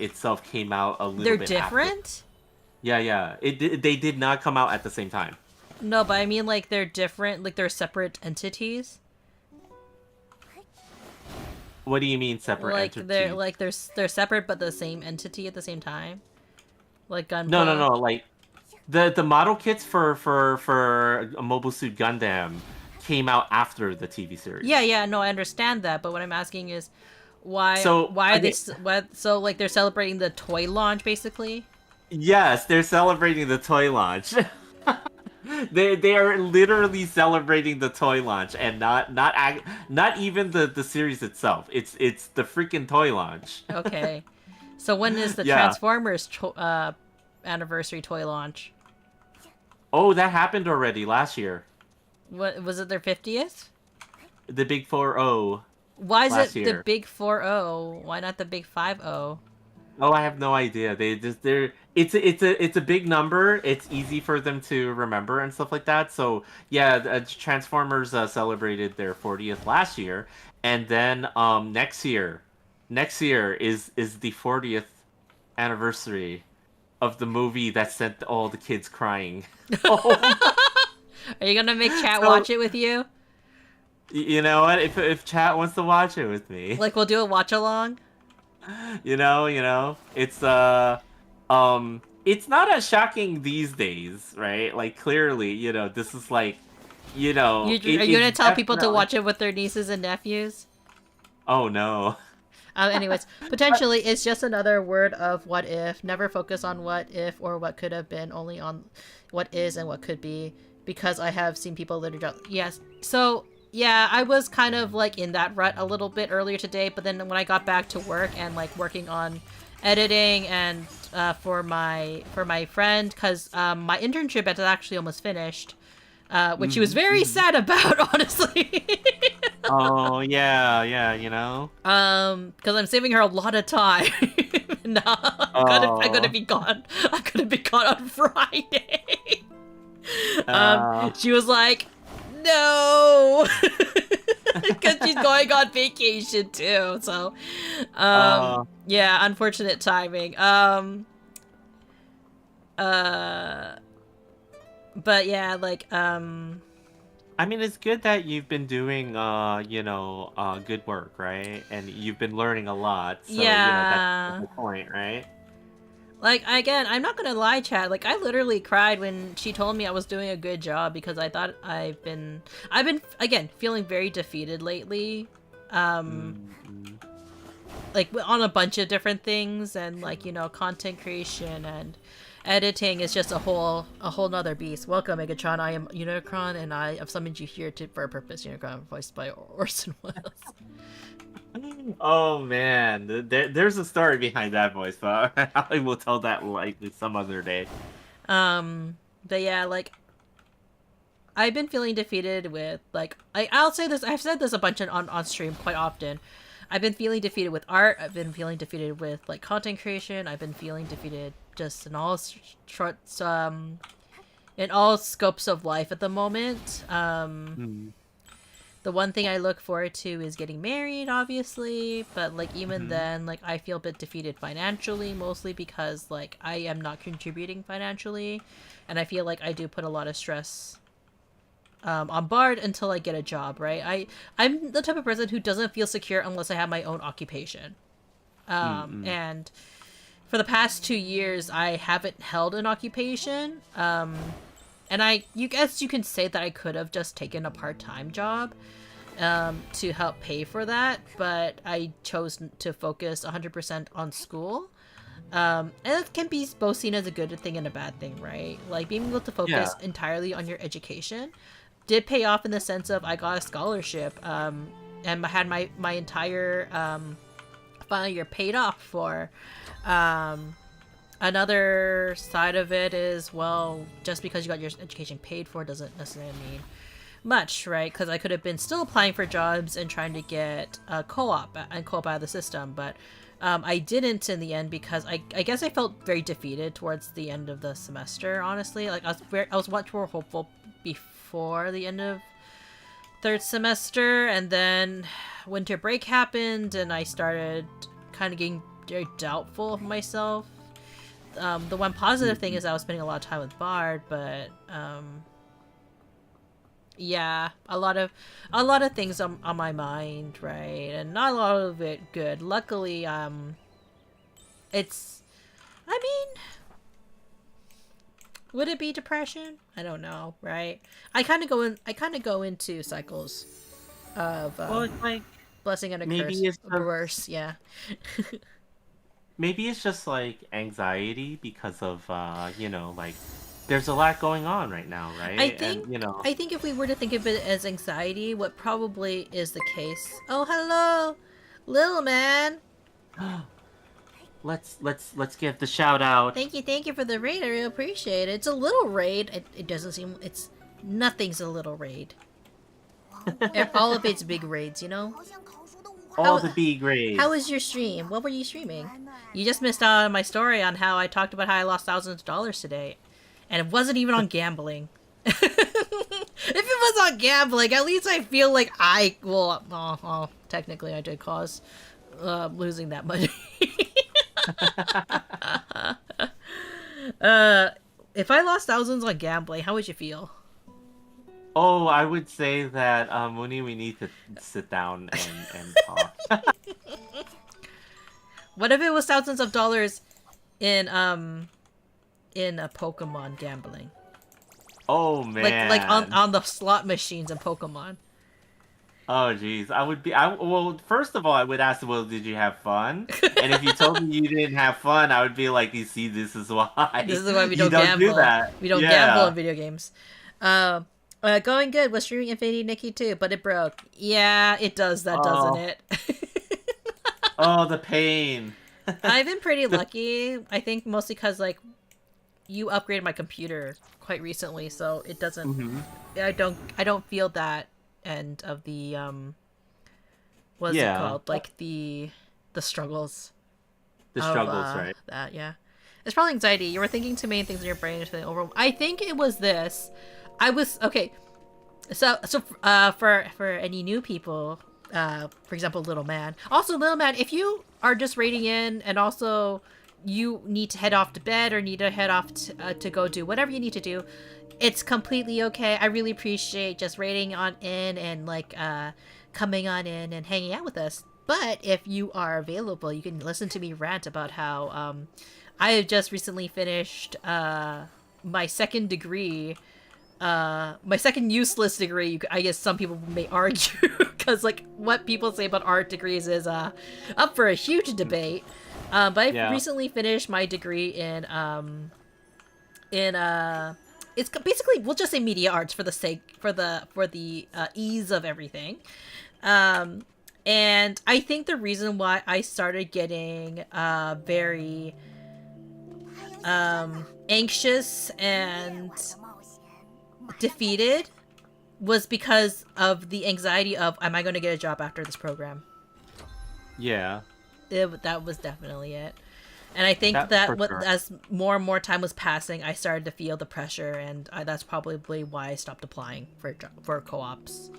itself came out a little They're bit after. different? Yeah, yeah. They did not come out at the same time. No, but I mean like they're different, like they're separate entities. What do you mean separate Like they're entity? like they're separate but the same entity at the same time. Like No, no, Gunpla. no. Like the model kits for a Mobile Suit Gundam came out after the TV Yeah, series. yeah, no, I understand that, but what I'm asking is why So why are they okay, what so like they're celebrating the toy launch basically? yes, they're celebrating the toy launch. They are literally celebrating the toy launch and not even the series itself. It's the freaking toy launch. Okay. So when is the Yeah. Transformers anniversary toy launch? Oh, that happened already last year. What was it their 50th? The Big 4-0 Why is last it the year. big 40? Why not the big 50? Oh, I have no idea. They're it's a big number. It's easy for them to remember and stuff like that. So yeah, Transformers celebrated their 40th last year, and then next year is the 40th anniversary of the movie that sent all the kids crying. Oh, Are you gonna make chat so watch it with you? you know what? If chat wants to watch it with me, Like we'll do a watch along? it's not as shocking these days, right? Like clearly, this is like, Are you gonna it's tell people to definitely. watch it with their nieces and nephews? Oh no. Anyways, potentially it's just another word of what if. Never focus on what if or what could have been, only on what is and what could be. Because I have seen people literally. Yes. So yeah, I was kind of like in that rut a little bit earlier today, but then when I got back to work and like working on editing and for my friend, because my internship had actually almost finished, which she was very Hmm. sad about, honestly. Oh yeah, yeah. Because I'm saving her a lot of time. No, I'm gonna Oh. be gone. I'm gonna be gone on Friday. Uh. She was like, no, because she's going on vacation too. So, Uh. yeah, unfortunate timing. Uh, but yeah, like, I mean, it's good that you've been doing, good work, right? And you've been learning a lot. So, that's the Yeah. whole point, right? Like, again, I'm not gonna lie, chat. Like, I literally cried when she told me I was doing a good job because I thought I've been, again, feeling very defeated lately. Um, Mm-hmm. like, on a bunch of different things, and, like, content creation and editing is just a whole nother beast. Welcome, Megatron. I am Unicron, and I have summoned you here for a purpose. Unicron, voiced by Orson Welles. Oh man, there's a story behind that voice, but I will tell that likely some other day. But yeah, like, I've been feeling defeated with, like, I'll say this, I've said this a bunch on stream quite often. I've been feeling defeated with art. I've been feeling defeated with, like, content creation. I've been feeling defeated just in all scopes of life at the moment. Mm. The one thing I look forward to is getting married, obviously, but, like, even Mm-hmm. then, like, I feel a bit defeated financially, mostly because, like, I am not contributing financially, and I feel like I do put a lot of stress on Bard until I get a job, right? I'm the type of person who doesn't feel secure unless I have my own occupation. Mm-mm. And for the past 2 years, I haven't held an occupation. And you guess you can say that I could have just taken a part-time job to help pay for that, but I chose to focus 100% on school. And it can be both seen as a good thing and a bad thing, right? Like, being able to Yeah. focus entirely on your education did pay off in the sense of I got a scholarship, and I had my entire final year paid off for. Another side of it is, well, just because you got your education paid for doesn't necessarily mean much, right? Because I could have been still applying for jobs and trying to get a co-op out of the system, but I didn't in the end because I guess I felt very defeated towards the end of the semester. Honestly, like, I was much more hopeful before the end of third semester, and then winter break happened, and I started kind of getting very doubtful of myself. The one positive thing is I was spending a lot of time with Bard, but yeah, a lot of things on my mind, right, and not a lot of it good. Luckily, it's, I mean, would it be depression? I don't know, right? I kind of go into cycles of Well, it's like blessing and a curse, maybe it's just worse, yeah. maybe it's just like anxiety because of like there's a lot going on right now, I right? think And I think if we were to think of it as anxiety, what probably is the case. Oh, hello, little man. let's give the shout out. Thank you for the raid. I really appreciate it. It's a little raid. It doesn't seem it's nothing's a little raid. All of it's big raids, you know. All the B grades. How was your stream? What were you streaming? You just missed out on my story on how I talked about how I lost thousands of dollars today, and it wasn't even on gambling. If it was on gambling, at least I feel like technically I did cause losing that money. If I lost thousands on gambling, how would you feel? Oh, I would say that Munii, we need to sit down and talk. What if it was thousands of dollars in a Pokemon gambling? Oh man. Like on the slot machines in Pokemon. Oh jeez, well, first of all, I would ask, well, did you have fun? And if you told me you didn't have fun, I would be like, you see, this is why. This is why we You don't gamble. do that. We don't Yeah. gamble in video games. Going good. Was streaming Infinity Nikki too, but it broke. Yeah, it does that, doesn't it? Oh, the pain. I've been pretty lucky. I think mostly because, like, you upgraded my computer quite recently, so it doesn't. Mhm. I don't feel that end of the what's it Yeah. called? Like the struggles. The of, struggles, right? That, yeah. It's probably anxiety. You were thinking too many things in your brain and feeling overwhelmed. I think it was this. I was okay. So for any new people, for example, Little Man. Also, Little Man, if you are just raiding in and also you need to head off to bed or need to head off to go do whatever you need to do, it's completely okay. I really appreciate just rating on in and like coming on in and hanging out with us. But if you are available, you can listen to me rant about how I have just recently finished my second degree, my second useless degree. I guess some people may argue because like what people say about art degrees is up for a huge debate. But I recently finished my degree in it's basically, we'll just say media arts for the sake for the ease of everything. And I think the reason why I started getting very anxious and defeated was because of the anxiety of, am I going to get a job after this program? Yeah. That was definitely it. And I think that as more and more time was passing, I started to feel the pressure, and that's probably why I stopped applying for co-ops,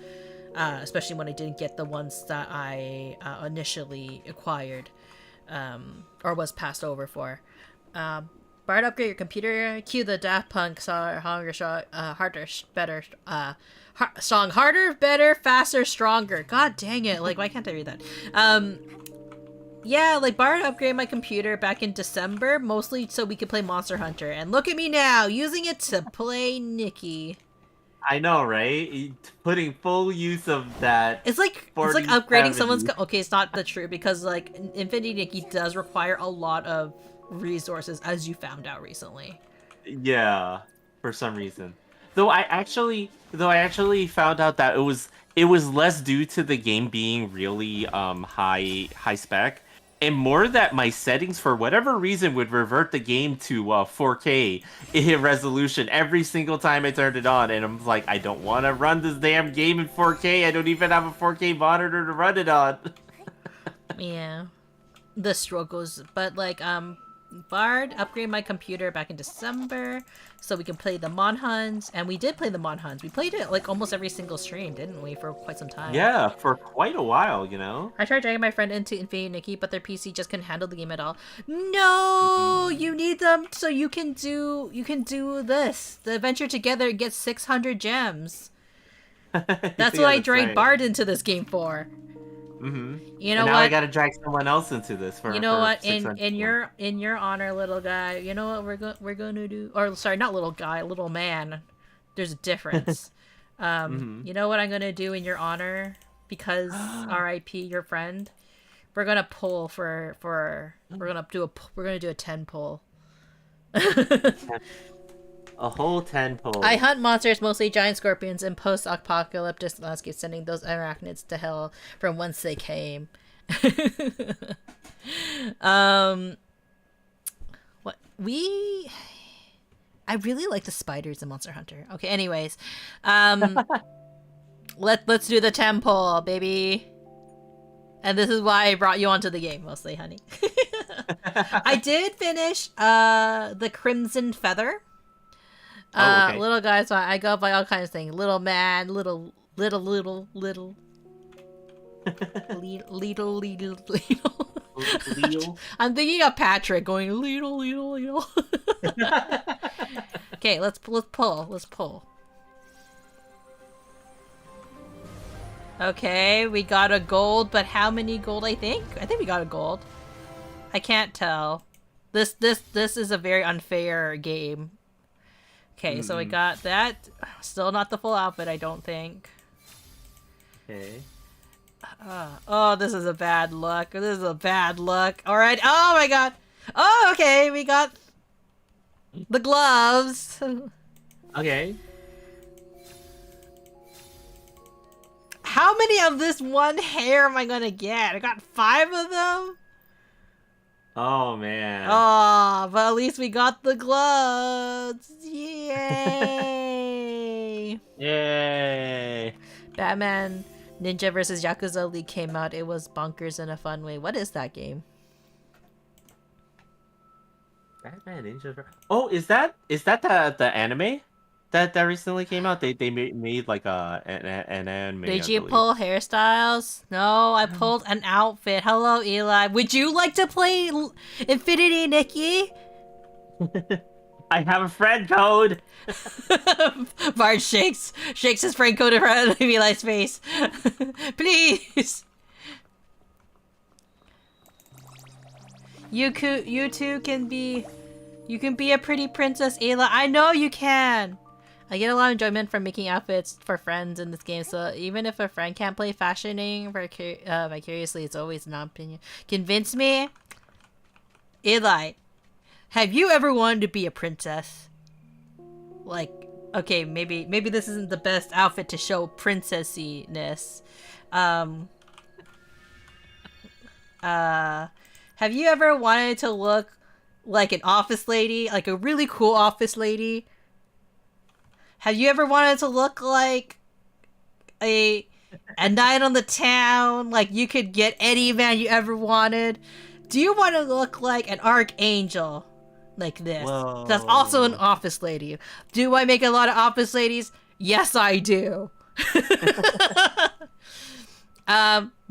especially when I didn't get the ones that I initially acquired or was passed over for. Bard, upgrade your computer. Cue the Daft Punk song, harder, better, song, harder, better, faster, stronger. God dang it! Like, why can't I read that? Yeah, like Bard upgraded my computer back in December, mostly so we could play Monster Hunter. And look at me now, using it to play Nikki. I know, right? Putting full use of that. It's like upgrading someone's. Okay, it's not the true because like Infinity Nikki does require a lot of resources, as you found out recently. Yeah, for some reason. Though I actually found out that it was less due to the game being really high spec, and more that my settings for whatever reason would revert the game to 4K in resolution every single time I turned it on, and I'm like, I don't want to run this damn game in 4K. I don't even have a 4K monitor to run it on. Yeah, the struggles, but like Bard upgraded my computer back in December so we can play the Mon Huns, and we did play the Mon Huns. We played it like almost every single stream, didn't we, for quite some time? Yeah, for quite a while, you know. I tried dragging my friend into Infinity Nikki, but their PC just couldn't handle the game at all. No, you need them so you can do this. The adventure together gets 600 gems. That's what I dragged Bard into this game for. Mm-hmm. You know and now what? I gotta drag someone else into this for. You know what? In your honor, little guy. You know what we're gonna do? Or sorry, not little guy, little man. There's a difference. You know what I'm gonna do in your honor? Because R.I.P. your friend. We're gonna pull for we're gonna do a 10 pull. A whole 10 pull. I hunt monsters, mostly giant scorpions, in post-apocalyptic landscapes, sending those arachnids to hell from whence they came. I really like the spiders in Monster Hunter. Okay, anyways. Let's do the temple, baby. And this is why I brought you onto the game, mostly, honey. I did finish the Crimson Feather. Okay. Little guys, I go by all kinds of things. Little man, little. Little. I'm thinking of Patrick going little. Okay, let's pull. Okay, we got a gold, but how many gold? I think we got a gold. I can't tell. This is a very unfair game. Okay, so we got that. Still not the full outfit, I don't think. Okay. Oh, this is a bad look. Alright. Oh my god. Oh, okay. We got the gloves. Okay. How many of this one hair am I gonna get? I got 5 of them? Oh, man. Oh, but at least we got the gloves. Yay. Yay. Batman Ninja vs. Yakuza League came out. It was bonkers in a fun way. What is that game? Batman Ninja. Oh, is that the anime that recently came out? They made like an anime. Did you pull hairstyles? No, I pulled an outfit. Hello, Eli. Would you like to play Infinity Nikki? I have a friend code. Bard shakes his friend code in front of Eli's face. Please. You two can be. You can be a pretty princess, Ayla. I know you can. I get a lot of enjoyment from making outfits for friends in this game, so even if a friend can't play fashioning vicariously, it's always an opinion. Convince me? Eli, have you ever wanted to be a princess? Like, okay, maybe this isn't the best outfit to show princessy-ness. Have you ever wanted to look like an office lady? Like a really cool office lady? Have you ever wanted to look like a knight on the town? Like you could get any man you ever wanted? Do you want to look like an archangel? Like this. Whoa. That's also an office lady. Do I make a lot of office ladies? Yes, I do.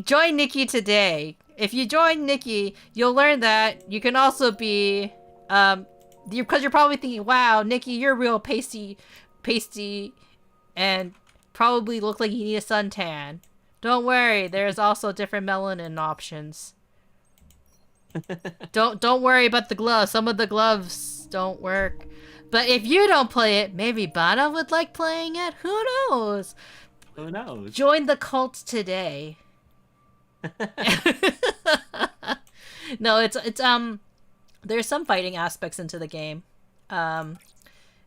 Join Nikki today. If you join Nikki, you'll learn that you can also be, because you're probably thinking, wow, Nikki, you're real pasty, and probably look like you need a suntan. Don't worry, there's also different melanin options. Don't worry about the gloves. Some of the gloves don't work. But if you don't play it, maybe Bana would like playing it. Who knows? Who knows? Join the cult today. No, it's there's some fighting aspects into the game.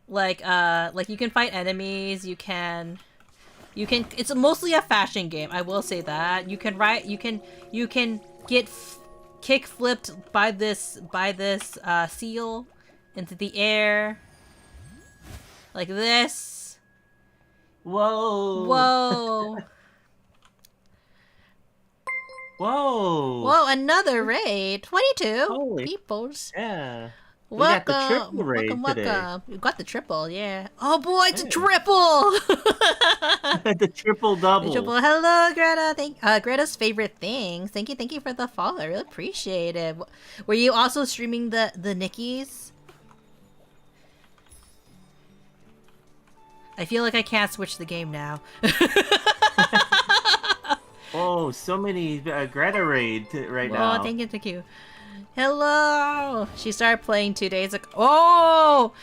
Like you can fight enemies, you can it's mostly a fashion game, I will say that. You can get kick flipped by this seal into the air. Like this. Whoa. Whoa. Whoa. Whoa, another raid. 22 Holy peoples. Yeah. We Welcome. got the triple raid today. Welcome. You got the triple, yeah. Oh boy, it's a triple! The triple double. The triple. Hello, Greta. Greta's favorite things. Thank you for the follow. I really appreciate it. Were you also streaming the Nickies? I feel like I can't switch the game now. Oh, so many Greta raid right now. Oh, thank you. Hello. She started playing 2 days ago. Oh,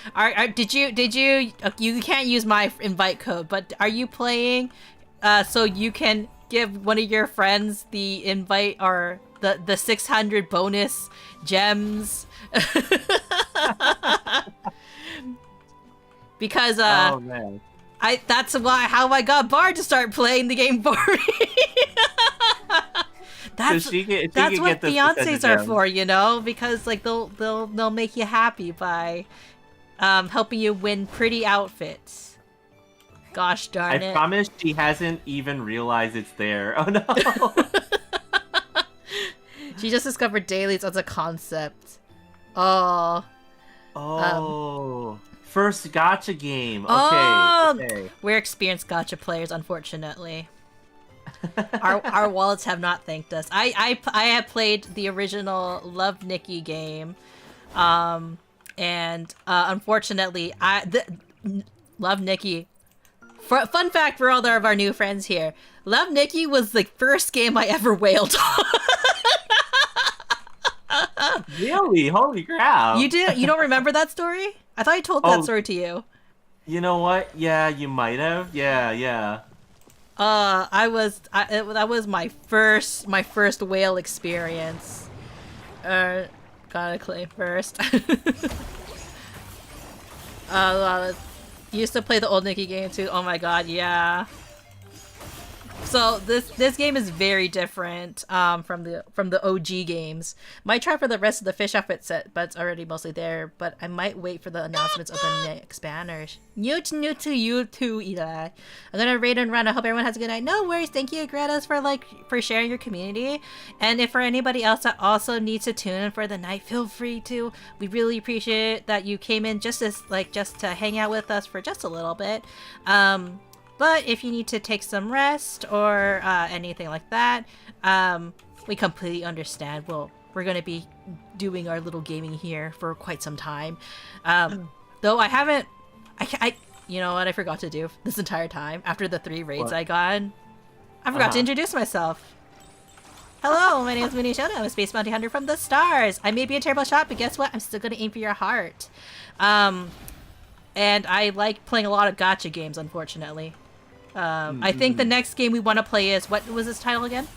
did you? You can't use my invite code, but are you playing? So you can give one of your friends the invite or the 600 bonus gems. Because oh man. That's how I got Bard to start playing the game for me. That's so she can what get the fiancés are for, you know, because like they'll make you happy by helping you win pretty outfits. Gosh darn it. I promise she hasn't even realized it's there. Oh no. She just discovered dailies as a concept. Oh. Oh. First gacha game. Okay. We're experienced gacha players, unfortunately. our wallets have not thanked us. I have played the original Love Nikki game, and unfortunately, Love Nikki. Fun fact for all of our new friends here: Love Nikki was the first game I ever wailed on. Really? Holy crap! You do? You don't remember that story? I thought I told that story to you. You know what? Yeah, you might have. Yeah. That was my first whale experience. Gotta claim first. Used to play the old Nikki game too. Oh my god, yeah. So this game is very different from the OG games. Might try for the rest of the fish outfit set, but it's already mostly there. But I might wait for the announcements of the next banners. New to you too, Eli. I'm gonna raid and run. I hope everyone has a good night. No worries. Thank you, Greta, for sharing your community. And if for anybody else that also needs to tune in for the night, feel free to. We really appreciate that you came in just to hang out with us for just a little bit. But if you need to take some rest or anything like that, we completely understand. We're going to be doing our little gaming here for quite some time. Though I haven't, you know what I forgot to do this entire time after the 3 raids I got? I forgot to introduce myself. Hello, my name is Munii Shoda. I'm a space bounty hunter from the stars. I may be a terrible shot, but guess what? I'm still gonna aim for your heart. And I like playing a lot of gacha games, unfortunately. I think the next game we want to play is, what was this title again?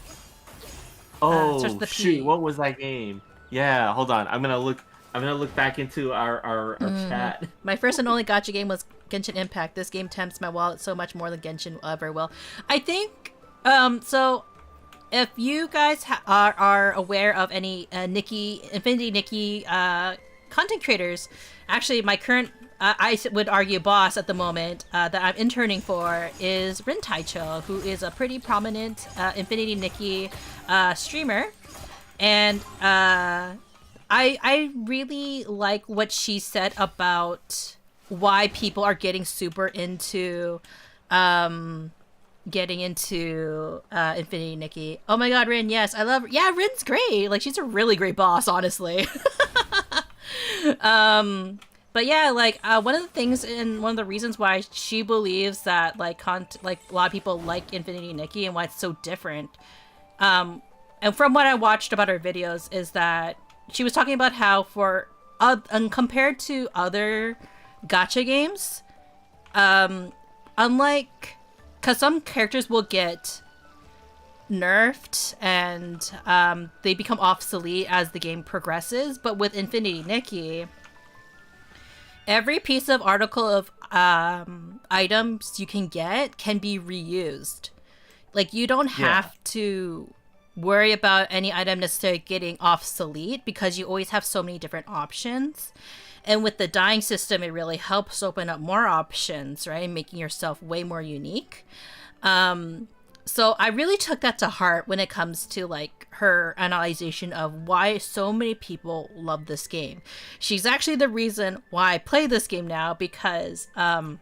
Oh, shoot, what was that game? Yeah, hold on. I'm gonna look back into our chat. My first and only gacha game was Genshin Impact. This game tempts my wallet so much more than Genshin ever will. I think, so if you guys are aware of any Infinity Nikki content creators, actually my current, I would argue boss at the moment that I'm interning for is Rin Taicho, who is a pretty prominent Infinity Nikki streamer. And I really like what she said about why people are getting super into Infinity Nikki. Oh my god, Rin, yes, I love her. Yeah, Rin's great. Like, she's a really great boss, honestly. But yeah, like, one of the things and one of the reasons why she believes that like a lot of people like Infinity Nikki and why it's so different, and from what I watched about her videos, is that she was talking about how compared to other gacha games, unlike, because some characters will get nerfed and they become obsolete as the game progresses, but with Infinity Nikki, every piece of article of items you can get can be reused. Like, you don't have to worry about any item necessarily getting obsolete because you always have so many different options. And with the dying system, it really helps open up more options, right? Making yourself way more unique. So I really took that to heart when it comes to like her analyzation of why so many people love this game. She's actually the reason why I play this game now, because I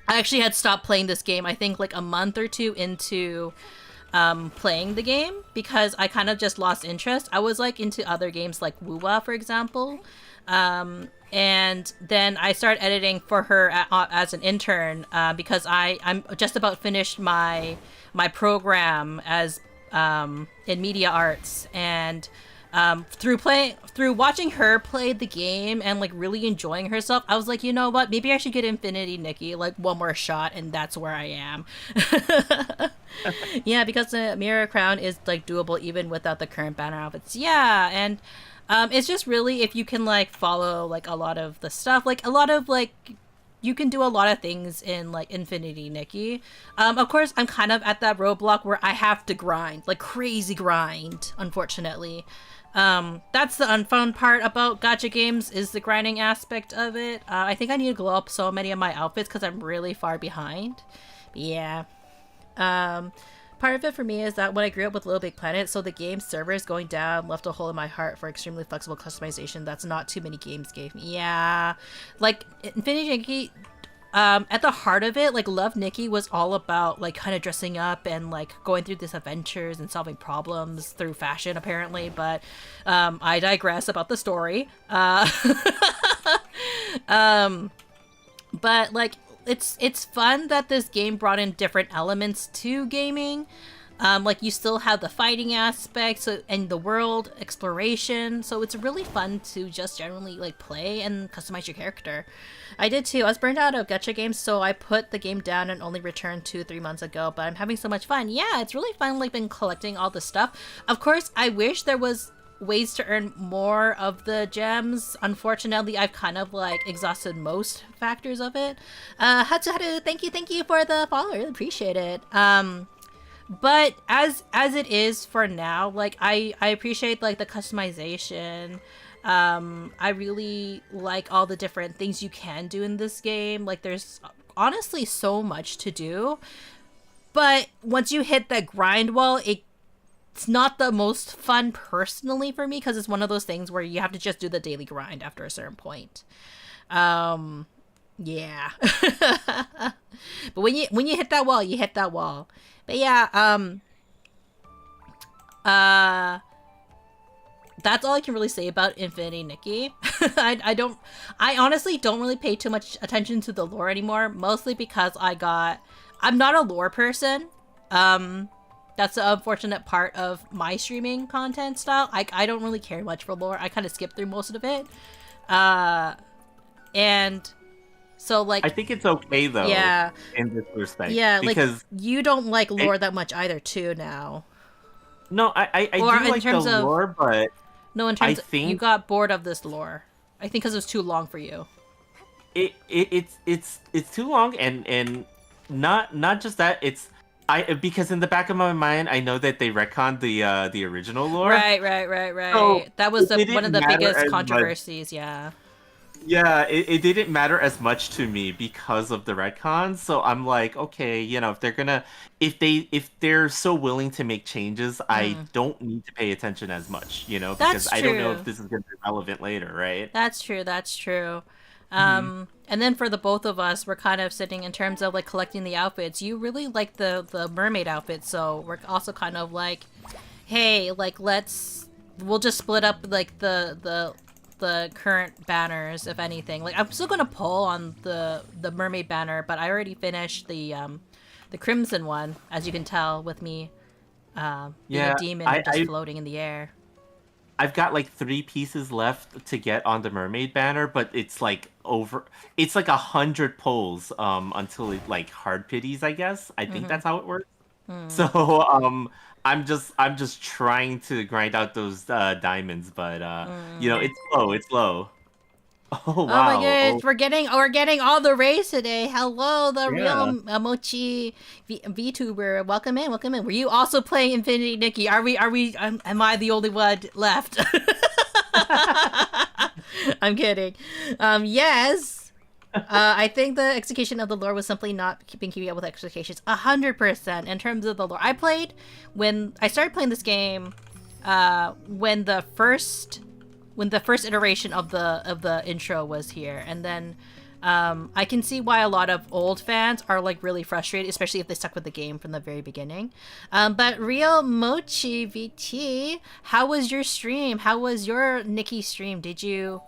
actually had stopped playing this game, I think like a month or 2 into playing the game, because I kind of just lost interest. I was like into other games like Wuwa, for example. And then I started editing for her as an intern because I'm just about finished my program as in media arts, and through watching her play the game and like really enjoying herself, I was like, you know what, maybe I should get Infinity Nikki like one more shot, and that's where I am. Yeah, because the Mirror Crown is like doable even without the current banner outfits. Yeah, and it's just really, if you can like follow like a lot of the stuff, like a lot of like, you can do a lot of things in like Infinity Nikki. Of course, I'm kind of at that roadblock where I have to grind, like crazy grind, unfortunately. That's the unfun part about gacha games, is the grinding aspect of it. I think I need to glow up so many of my outfits because I'm really far behind. But yeah. Part of it for me is that when I grew up with Little Big Planet, so the game servers going down left a hole in my heart for extremely flexible customization that's not too many games gave me. Yeah. Like, Infinity Nikki, at the heart of it, like, Love Nikki was all about, like, kind of dressing up and, like, going through these adventures and solving problems through fashion, apparently, but, I digress about the story. But, like, it's fun that this game brought in different elements to gaming. Like, you still have the fighting aspect and the world exploration, so it's really fun to just generally like play and customize your character. I did too. I was burned out of gacha games, so I put the game down and only returned 2-3 months ago, but I'm having so much fun. Yeah, it's really fun, like, been collecting all this stuff. Of course, I wish there was ways to earn more of the gems. Unfortunately, I've kind of like exhausted most factors of it. Hatsu, thank you for the follow. I really appreciate it. But as it is for now, like, I appreciate like the customization. I really like all the different things you can do in this game. Like, there's honestly so much to do, but once you hit that grind wall, it's not the most fun personally for me, because it's one of those things where you have to just do the daily grind after a certain point. Yeah. But when you hit that wall, you hit that wall. But yeah, that's all I can really say about Infinity Nikki. I honestly don't really pay too much attention to the lore anymore, mostly because I'm not a lore person. That's the unfortunate part of my streaming content style. I don't really care much for lore. I kind of skip through most of it. And so like I think it's okay though. Yeah. In this respect. Yeah, because like you don't like lore that much either too now. no, I do like the lore, but no, in I terms of think you got bored of this lore. I think because it was too long for you. It's too long, and not just that, it's because in the back of my mind I know that they retconned the original lore. Right. So that was one of the biggest controversies, yeah. Yeah, it didn't matter as much to me because of the retcons. So I'm like, okay, if they're so willing to make changes, I don't need to pay attention as much, because I don't know if this is going to be relevant later, right? That's true. And then for the both of us, we're kind of sitting in terms of like collecting the outfits. You really like the mermaid outfit, so we're also kind of like, hey, like we'll just split up like the current banners, if anything. Like I'm still gonna pull on the mermaid banner, but I already finished the crimson one, as you can tell with me being a demon just floating in the air. I've got like 3 pieces left to get on the mermaid banner, but it's like 100 pulls until it like hard pities, I guess. I think that's how it works. So I'm just trying to grind out those diamonds, but it's low. Oh wow! Oh my goodness, we're getting all the rays today. Hello, the real Mochi VTuber. Welcome in. Were you also playing Infinity Nikki? Am I the only one left? I'm kidding. Yes. I think the execution of the lore was simply not keeping up with expectations. 100% in terms of the lore. When I started playing this game, when the first iteration of the intro was here, and then I can see why a lot of old fans are like really frustrated, especially if they stuck with the game from the very beginning. But Real Mochi VT, how was your stream? How was your Nikki stream? Did you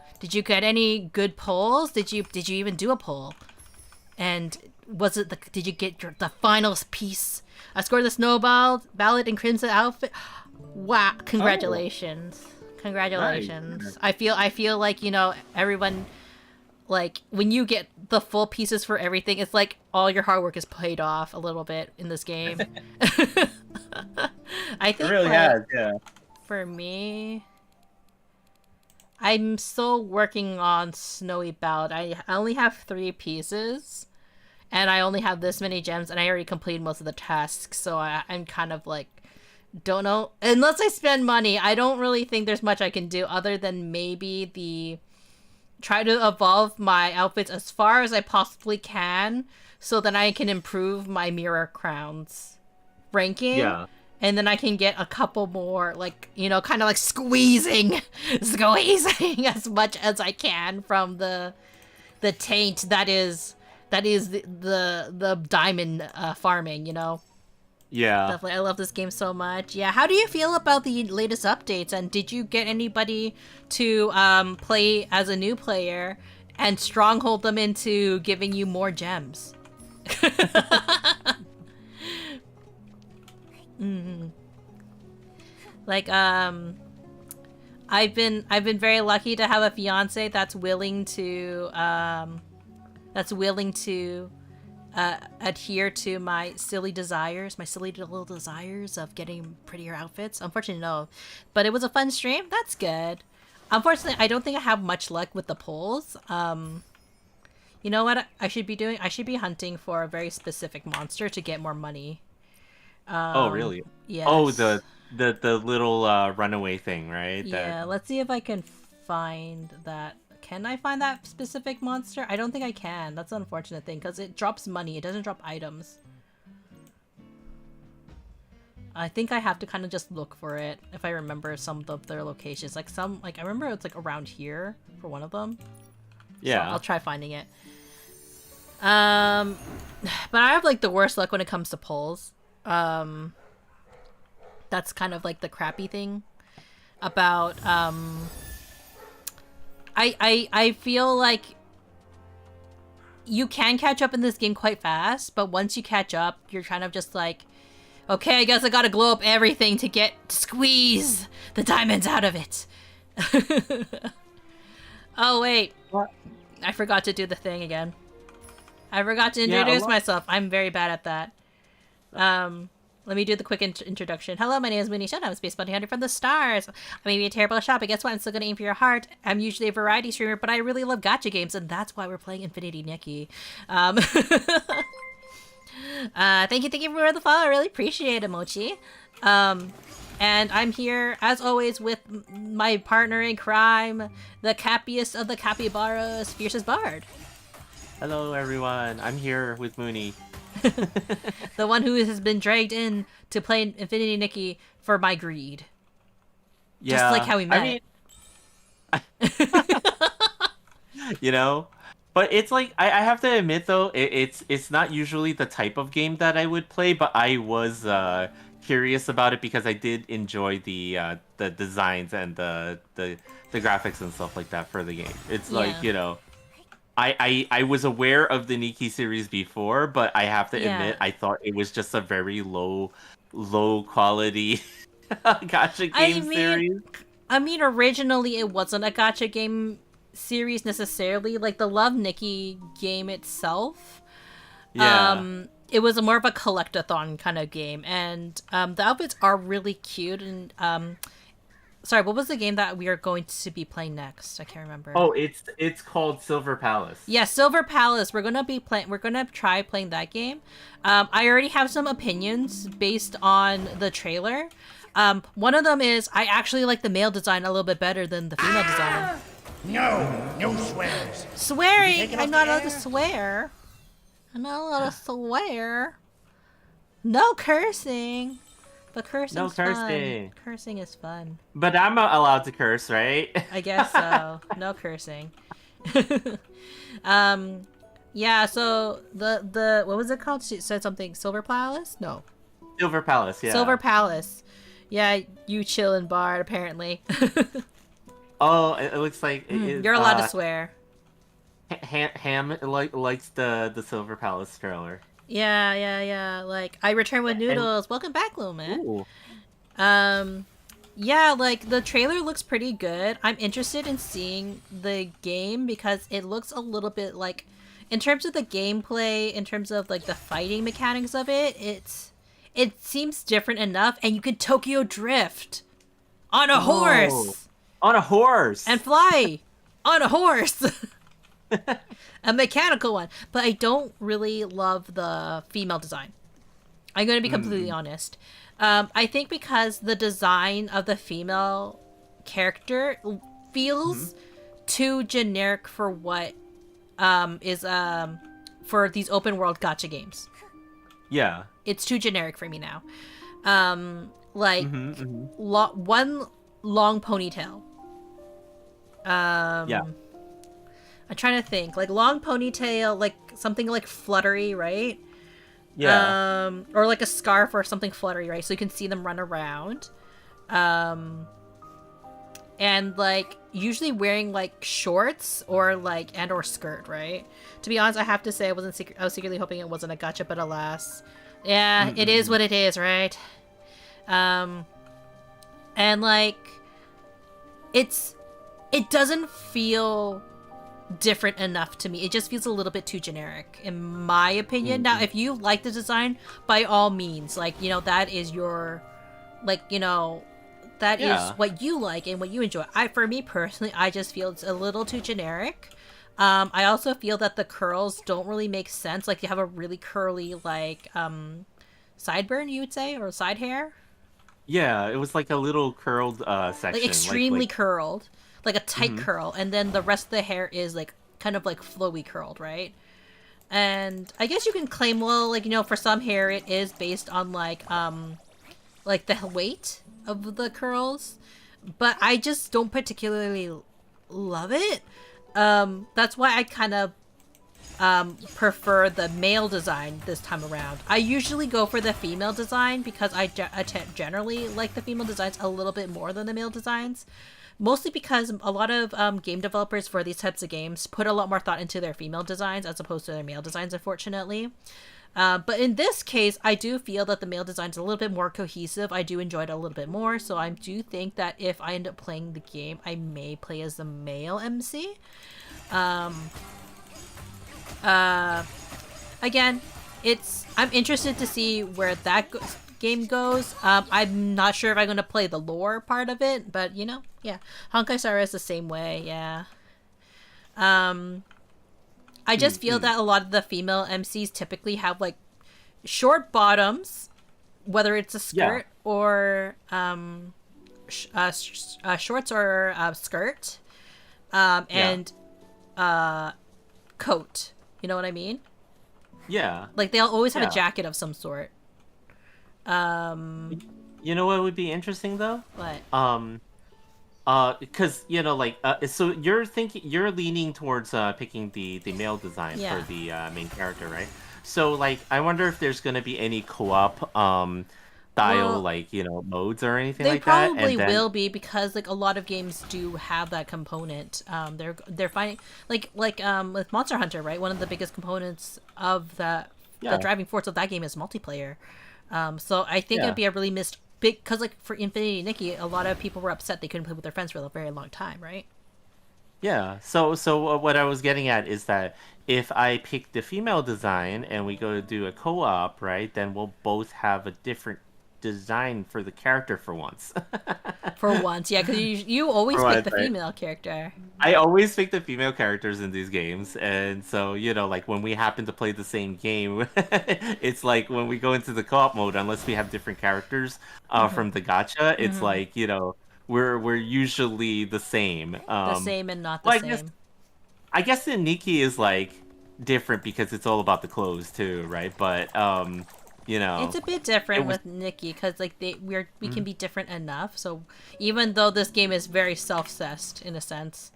get any good polls? Did you even do a poll? And did you get the final piece? I scored the snowball ballad in crimson outfit. Wow! Congratulations. Congratulations. Nice. I feel like, everyone, like, when you get the full pieces for everything, it's like all your hard work is paid off a little bit in this game. I think it really has, yeah. For me, I'm still working on Snowy Ballad. I only have 3 pieces, and I only have this many gems, and I already completed most of the tasks, so I'm kind of like, don't know. Unless I spend money, I don't really think there's much I can do other than maybe try to evolve my outfits as far as I possibly can so that I can improve my mirror crowns ranking. Yeah. And then I can get a couple more, like, kind of like squeezing as much as I can from the taint that is the diamond farming, Yeah. Definitely. I love this game so much. Yeah. How do you feel about the latest updates? And did you get anybody to play as a new player and stronghold them into giving you more gems? Like, I've been very lucky to have a fiance that's willing to adhere to my silly little desires of getting prettier outfits. Unfortunately, no. But it was a fun stream. That's good. Unfortunately, I don't think I have much luck with the polls. You know what I should be doing? I should be hunting for a very specific monster to get more money. Oh, really? Yes. Oh, the little runaway thing, right? Yeah, let's see if I can find that. Can I find that specific monster? I don't think I can. That's the unfortunate thing, because it drops money. It doesn't drop items. I think I have to kind of just look for it if I remember some of their locations. Like I remember it's like around here for one of them. Yeah. So I'll try finding it. But I have like the worst luck when it comes to polls. That's kind of like the crappy thing about I feel like you can catch up in this game quite fast, but once you catch up, you're kind of just like, okay, I guess I gotta glow up everything to squeeze the diamonds out of it. Oh, wait. What? I forgot to do the thing again. I forgot to introduce myself. I'm very bad at that. Let me do the quick introduction. Hello, my name is Munii Shoda. I'm a space bounty hunter from the stars. I may be a terrible shot, but guess what? I'm still gonna aim for your heart. I'm usually a variety streamer, but I really love gacha games, and that's why we're playing Infinity Nikki. Thank you for the follow. I really appreciate it, Mochi. And I'm here, as always, with my partner in crime, the cappiest of the capybaras, Fiercest Bard. Hello, everyone. I'm here with Munii. The one who has been dragged in to play Infinity Nikki for my greed. Yeah, just like how we met. I mean, you know, but it's like I have to admit though, it's not usually the type of game that I would play, but I was curious about it because I did enjoy the designs and the graphics and stuff like that for the game. It's like, you know, I was aware of the Nikki series before, but I have to admit I thought it was just a very low quality gacha game series. I mean, originally it wasn't a gacha game series necessarily. Like the Love Nikki game itself, it was more of a collectathon kind of game, and the outfits are really cute. And sorry, what was the game that we are going to be playing next? I can't remember. Oh, it's called Silver Palace. Yeah, Silver Palace. We're gonna try playing that game. I already have some opinions based on the trailer. One of them is I actually like the male design a little bit better than the female design. No swears. Swearing? I'm not allowed to swear. I'm not allowed to swear. No cursing. But cursing's fun. Cursing is fun. But I'm allowed to curse, right? I guess so. No cursing. Yeah, so the what was it called? She said something Silver Palace? No. Silver Palace, yeah. Silver Palace. Yeah, you chillin' Bard, apparently. Oh, it looks like you're allowed to swear. Ham likes the Silver Palace trailer. Yeah. Like, I return with noodles. Welcome back, little man. Ooh. Yeah, like, the trailer looks pretty good. I'm interested in seeing the game because it looks a little bit like, in terms of the gameplay, in terms of, like, the fighting mechanics of it, it seems different enough, and you can Tokyo Drift on a horse! On a horse! And fly on a horse! A mechanical one. But I don't really love the female design. I'm going to be completely honest. I think because the design of the female character feels too generic for what is for these open world gacha games. Yeah. It's too generic for me now. One long ponytail. I'm trying to think. Like, long ponytail, like, something, like, fluttery, right? Yeah. Or, like, a scarf or something fluttery, right? So you can see them run around. And, like, usually wearing, like, shorts or, like, and/or skirt, right? To be honest, I have to say I was secretly hoping it wasn't a gacha, but alas. Yeah, it is what it is, right? And, like, it doesn't feel different enough to me. It just feels a little bit too generic, in my opinion. Now, if you like the design, by all means, like, you know, that is your, like, you know, that is what you like and what you enjoy. For me personally, I just feel it's a little too generic. I also feel that the curls don't really make sense. Like, you have a really curly, like, sideburn, you would say, or side hair. Yeah, it was like a little curled section. Like, extremely curled. Like a tight curl, and then the rest of the hair is like kind of like flowy curled, right? And I guess you can claim, well, like, you know, for some hair it is based on like the weight of the curls, but I just don't particularly love it. That's why I kind of prefer the male design this time around. I usually go for the female design because I generally like the female designs a little bit more than the male designs. mostly because a lot of game developers for these types of games put a lot more thought into their female designs as opposed to their male designs, unfortunately. But in this case, I do feel that the male design is a little bit more cohesive. I do enjoy it a little bit more, so I do think that if I end up playing the game, I may play as the male MC. Again, I'm interested to see where that game goes. I'm not sure if I'm going to play the lore part of it, but yeah. Honkai Star is the same way, yeah. I just feel that a lot of the female MCs typically have like short bottoms, whether it's a skirt or shorts or skirt, and coat. You know what I mean? Yeah. Like they'll always have a jacket of some sort. You know what would be interesting though? What? Because so you're leaning towards picking the male design for the main character, right? So like, I wonder if there's gonna be any co-op style modes or anything like that. They probably will be, because like a lot of games do have that component. They're finding like with Monster Hunter, right? One of the biggest components of the driving force of that game is multiplayer. So I think it'd be a really missed big, because like for Infinity Nikki, a lot of people were upset they couldn't play with their friends for a very long time, right? Yeah. So what I was getting at is that if I pick the female design and we go to do a co-op, right, then we'll both have a different design for the character for once. For once, yeah, because you always pick the female character. I always pick the female characters in these games, and so like when we happen to play the same game, it's like when we go into the co-op mode, unless we have different characters from the gacha, it's like we're usually the same. The same and not the same. I guess the Nikki is like different because it's all about the clothes too, right? But it's a bit different with Nikki, because like we can be different enough. So even though this game is very self-cessed in a sense,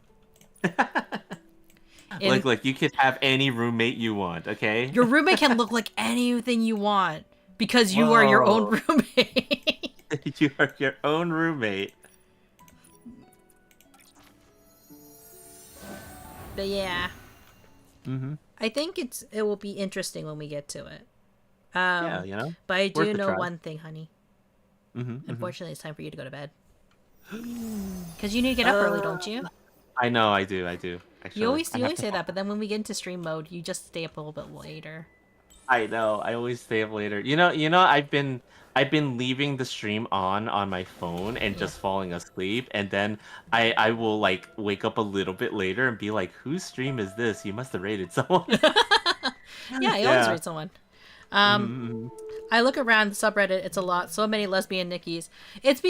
like you could have any roommate you want. Okay, your roommate can look like anything you want because you are your own roommate. You are your own roommate. But yeah, I think it will be interesting when we get to it. But I do know one thing, honey. Unfortunately, it's time for you to go to bed. Because you need to get up early, don't you? I know, I do. Actually, you always say that, but then when we get into stream mode, you just stay up a little bit later. I know. I always stay up later. I've been leaving the stream on my phone and just falling asleep, and then I will like wake up a little bit later and be like, whose stream is this? You must have rated someone. I always rate someone. I look around the subreddit, it's a lot. So many lesbian Nikki's. It's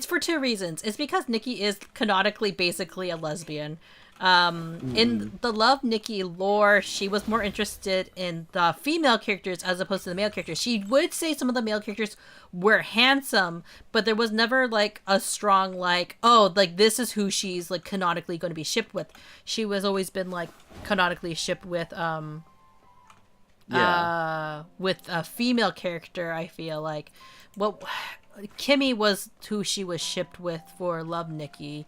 for two reasons. It's because Nikki is canonically basically a lesbian. In the Love Nikki lore, she was more interested in the female characters as opposed to the male characters. She would say some of the male characters were handsome, but there was never like a strong like, oh, like this is who she's like canonically going to be shipped with. She was always been like canonically shipped with with a female character. I feel like Kimmy was who she was shipped with for Love Nikki,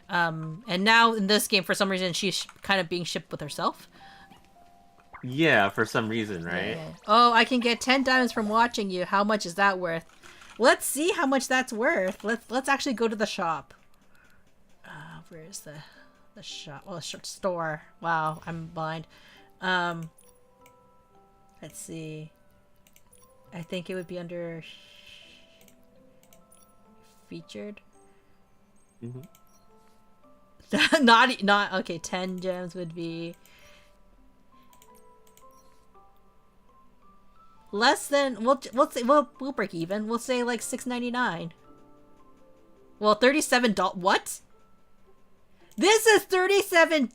and now in this game for some reason she's kind of being shipped with herself. Yeah, for some reason, right? Yeah. Oh, I can get 10 diamonds from watching you. How much is that worth? Let's see how much that's worth. Let's actually go to the shop. Where's the shop? Well, store. Wow, I'm blind. Let's see. I think it would be under featured. Not okay. 10 gems would be less than. We'll say we'll break even. We'll say like $6.99. Well, $37. What? This is $37.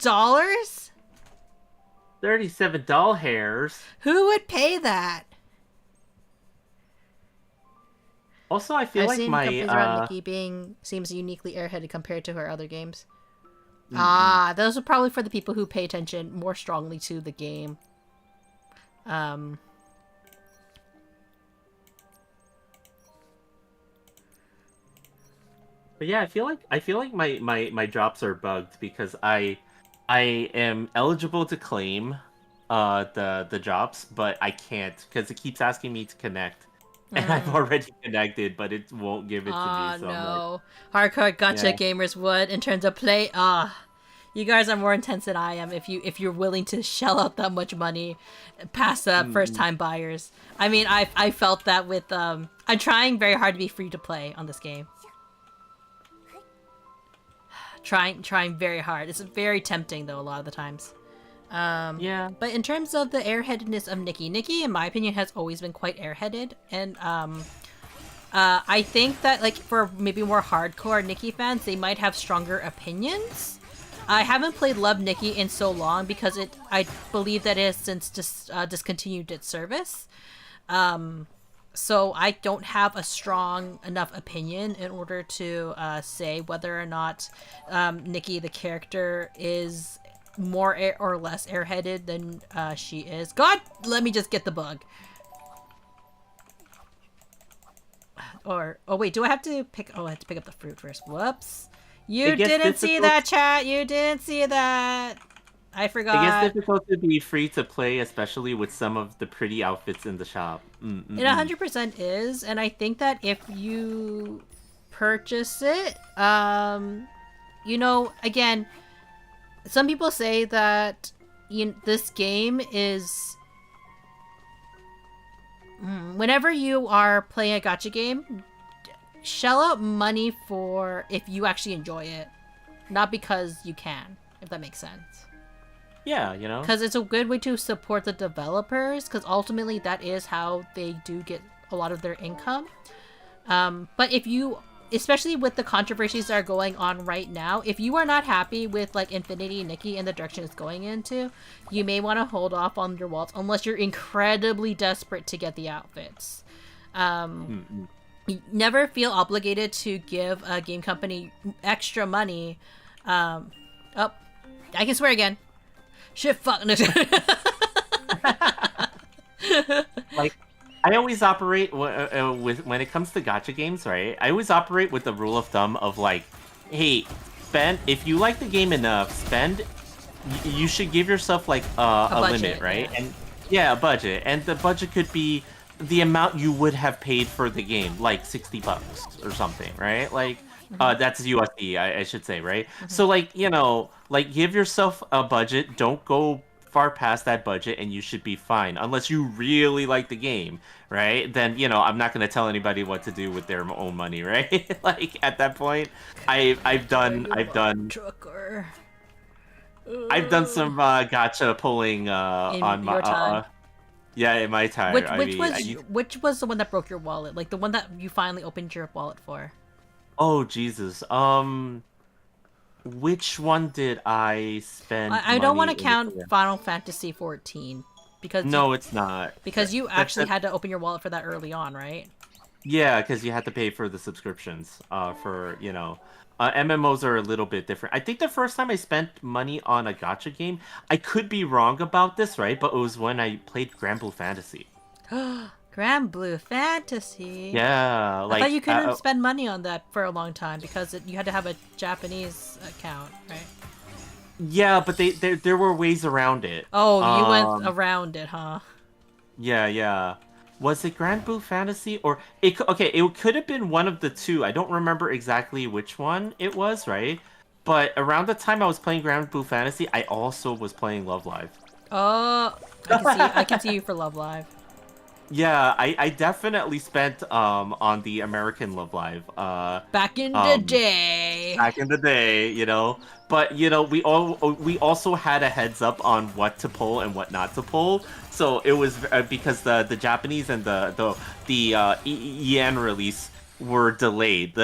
$37 hairs. Who would pay that? Also, I feel like my Nikki seems uniquely airheaded compared to her other games. Those are probably for the people who pay attention more strongly to the game. But yeah, I feel like my drops are bugged because I am eligible to claim the drops, but I can't because it keeps asking me to connect. And I've Mm. already connected, but it won't give it to me, Oh so I'm like, no. Hardcore gotcha yeah. gamers would in terms of play. You guys are more intense than I am if you're willing to shell out that much money past first Mm-mm. time buyers. I mean, I felt that with I'm trying very hard to be free to play on this game. Trying very hard. It's very tempting though a lot of the times. Yeah. But in terms of the airheadedness of Nikki, in my opinion, has always been quite airheaded, and I think that like for maybe more hardcore Nikki fans, they might have stronger opinions. I haven't played Love Nikki in so long because I believe that it has since discontinued its service. So I don't have a strong enough opinion in order to say whether or not Nikki the character is more or less airheaded than she is. God, let me just get the bug. Or oh wait, do I have to pick? Oh, I have to pick up the fruit first. Whoops! You It gets didn't see difficult. that, chat. You didn't see that. I It gets forgot. difficult to be free to play, especially with some of the pretty outfits in the shop. It Mm-mm-mm. 100% is, and I think that if you purchase it, again, some people say that this game is whenever you are playing a gacha game, shell out money for if you actually enjoy it, not because you can, if that makes sense. Yeah, you know. Because it's a good way to support the developers, because ultimately that is how they do get a lot of their income. But if you, especially with the controversies that are going on right now, if you are not happy with like Infinity Nikki and the direction it's going into, you may want to hold off on your wallets unless you're incredibly desperate to get the outfits. Mm-mm. Never feel obligated to give a game company extra money. Oh, I can swear again. Shit, fuck. Like, I always operate with when it comes to gacha games, right? I always operate with the rule of thumb of like, hey, spend if you like the game enough, spend. You should give yourself like a budget, limit, right? yeah. And yeah, a budget, and the budget could be the amount you would have paid for the game, like $60 or something, right? Like, that's USD, I should say, right? So like, like give yourself a budget. Don't go far past that budget, and you should be fine. Unless you really like the game, right? Then I'm not gonna tell anybody what to do with their own money, right? Like at that point, Trucker. I've done some gacha pulling In on my your time. yeah, in my time. Which I which mean, was which was the one that broke your wallet? Like the one that you finally opened your wallet for? oh Jesus. Which one did I spend I don't want money to in? count Final Fantasy 14 because No, it's not. you actually had to open your wallet for that early on, right? Yeah, because you had to pay for the subscriptions. MMOs are a little bit different. I think the first time I spent money on a gacha game, I could be wrong about this, right? But it was when I played Grand Blue Fantasy. Grand Blue Fantasy. Yeah, I thought you like couldn't spend money on that for a long time because you had to have a Japanese account, right? yeah, but there were ways around it. Oh, you went around it, huh? Yeah, yeah. Was it Grand Blue Fantasy or it could have been one of the two. I don't remember exactly which one it was, right? But around the time I was playing Grand Blue Fantasy, I also was playing Love Live. Oh, I can see you for Love Live. Yeah, I definitely spent on the American Love Live Back in the um day. back in the day, But we also had a heads up on what to pull and what not to pull. So it was because the Japanese and the yen release were delayed.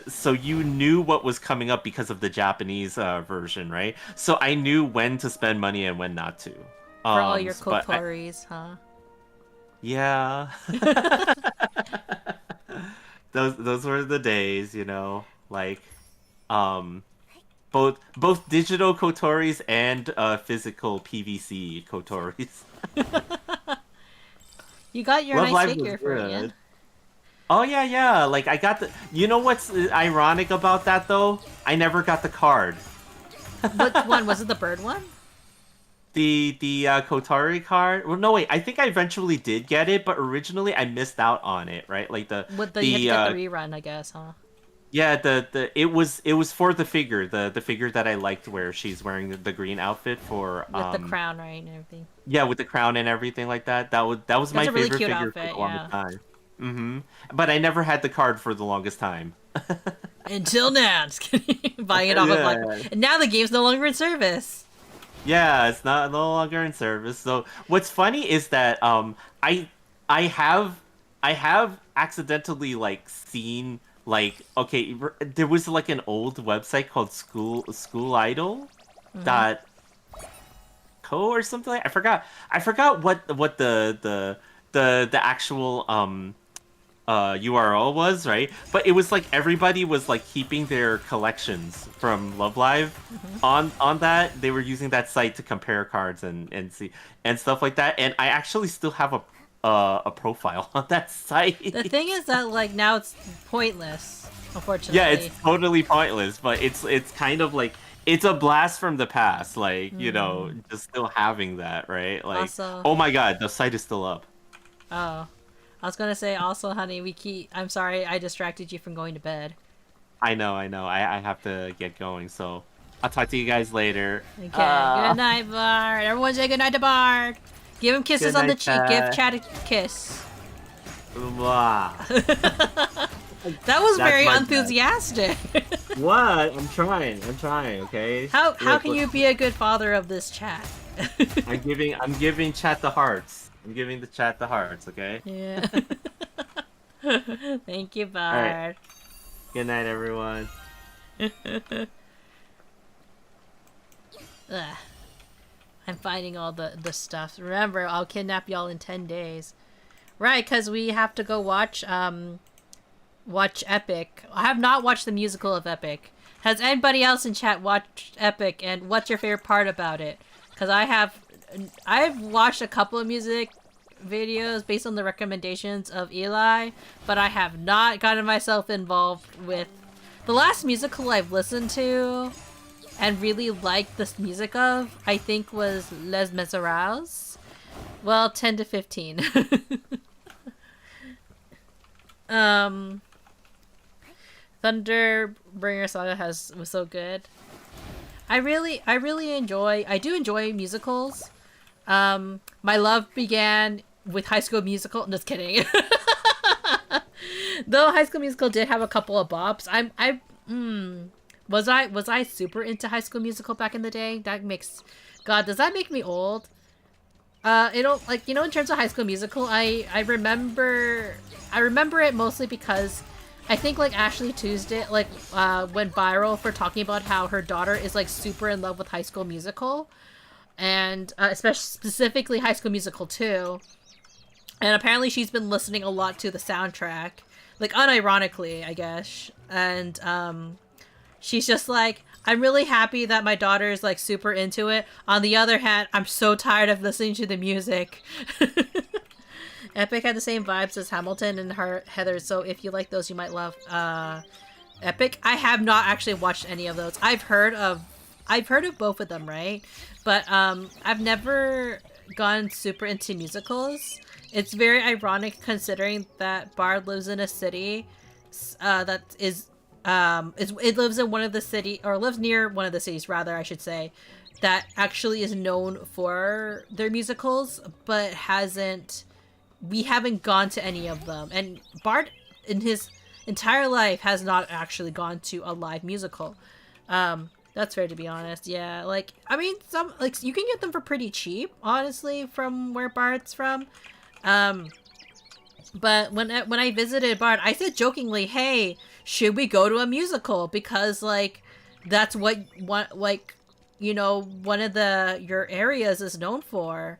So you knew what was coming up because of the Japanese version, right? So I knew when to spend money and when not to. For all your But Kotoris, huh? yeah. Those were the days, like um both digital Kotoris and physical PVC Kotoris. You got your Love nice Live was figure for it, yeah? good. Oh yeah, yeah. Like I got the. You know what's ironic about that though? I never got the card. Which one was it? The bird one? The Kotari card. Well, no wait. I think I eventually did get it, but originally I missed out on it. Right, like With the you had to the get the rerun, I guess, huh? yeah the it was for the figure the figure that I liked where she's wearing the green outfit for With the crown, right, and everything. yeah, with the crown and everything like that. That was That's my a really favorite cute figure for outfit, the longest yeah. time. Mm-hmm. But I never had the card for the longest time. Until now, just kidding. Buying it off of Black. Yeah. And now the game's no longer in service. Yeah, it's not no longer in service. So what's funny is that I I have I have accidentally like seen like okay there was like an old website called School Idol dot co or something like I forgot what the actual URL was, right? But it was like everybody was like keeping their collections from Love Live on that. They were using that site to compare cards and see and stuff like that. And I actually still have a profile on that site. The thing is that like now it's pointless, unfortunately. Yeah, it's totally pointless, but it's kind of like it's a blast from the past, like, you know, just still having that, right? Like, Also- oh my god, the site is still up. Oh. I was gonna say also, honey, I'm sorry I distracted you from going to bed. I know. I have to get going, so I'll talk to you guys later. Okay. Good night, Bard. Everyone say good night to Bard. Give him kisses Good on the night, cheek. Give Chad. Chad a kiss. Blah. That was That's very my bad. enthusiastic. What? I'm trying, okay? How Look, can you be a good father of this chat? I'm giving chat the hearts. I'm giving the chat the hearts, okay? Yeah. Thank you, Bard. Alright. Good night, everyone. Ugh. I'm finding all the stuff. Remember, I'll kidnap y'all in 10 days. Right, because we have to go watch Epic. I have not watched the musical of Epic. Has anybody else in chat watched Epic, and what's your favorite part about it? Because I've watched a couple of music videos based on the recommendations of Eli, but I have not gotten myself involved with the last musical I've listened to and really liked the music of, I think, was Les Miserables. Well, 10 to 15. Thunderbringer Saga was so good. I do enjoy musicals. My love began with High School Musical. Just kidding. Though High School Musical did have a couple of bops. Was I super into High School Musical back in the day? God, does that make me old? Like, you know, in terms of High School Musical, I remember it mostly because I think like Ashley Tuesday went viral for talking about how her daughter is like super in love with High School Musical, and specifically High School Musical 2. And apparently she's been listening a lot to the soundtrack, like unironically, I guess. And she's just like, I'm really happy that my daughter is like super into it. On the other hand, I'm so tired of listening to the music. Epic had the same vibes as Hamilton and Heather, so if you like those, you might love Epic. I have not actually watched any of those. I've heard of both of them, right? But I've never gone super into musicals. It's very ironic considering that Bard lives in a city that is it lives in one of the city, or lives near one of the cities, rather, I should say, that actually is known for their musicals, but we haven't gone to any of them. And Bart, in his entire life, has not actually gone to a live musical. That's fair, to be honest. Yeah, like, I mean, some, like, you can get them for pretty cheap, honestly, from where Bart's from. But when I visited Bart, I said jokingly, hey, should we go to a musical? Because, like, that's what like, you know, one of your areas is known for.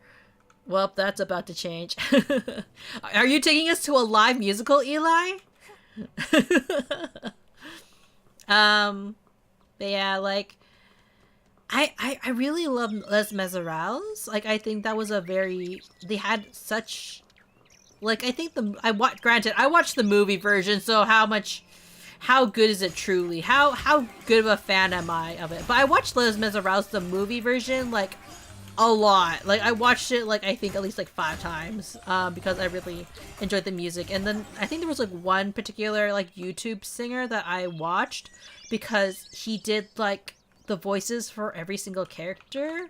Well, that's about to change. Are you taking us to a live musical, Eli? But yeah, like, I really love Les Miserables. Like, I think that was they had such Like, I think granted, I watched the movie version, so how good is it truly? How good of a fan am I of it? But I watched Les Miserables, the movie version, like, a lot. Like, I watched it, like, I think at least, like, 5 times, because I really enjoyed the music. And then I think there was, like, one particular, like, YouTube singer that I watched because he did, like, the voices for every single character.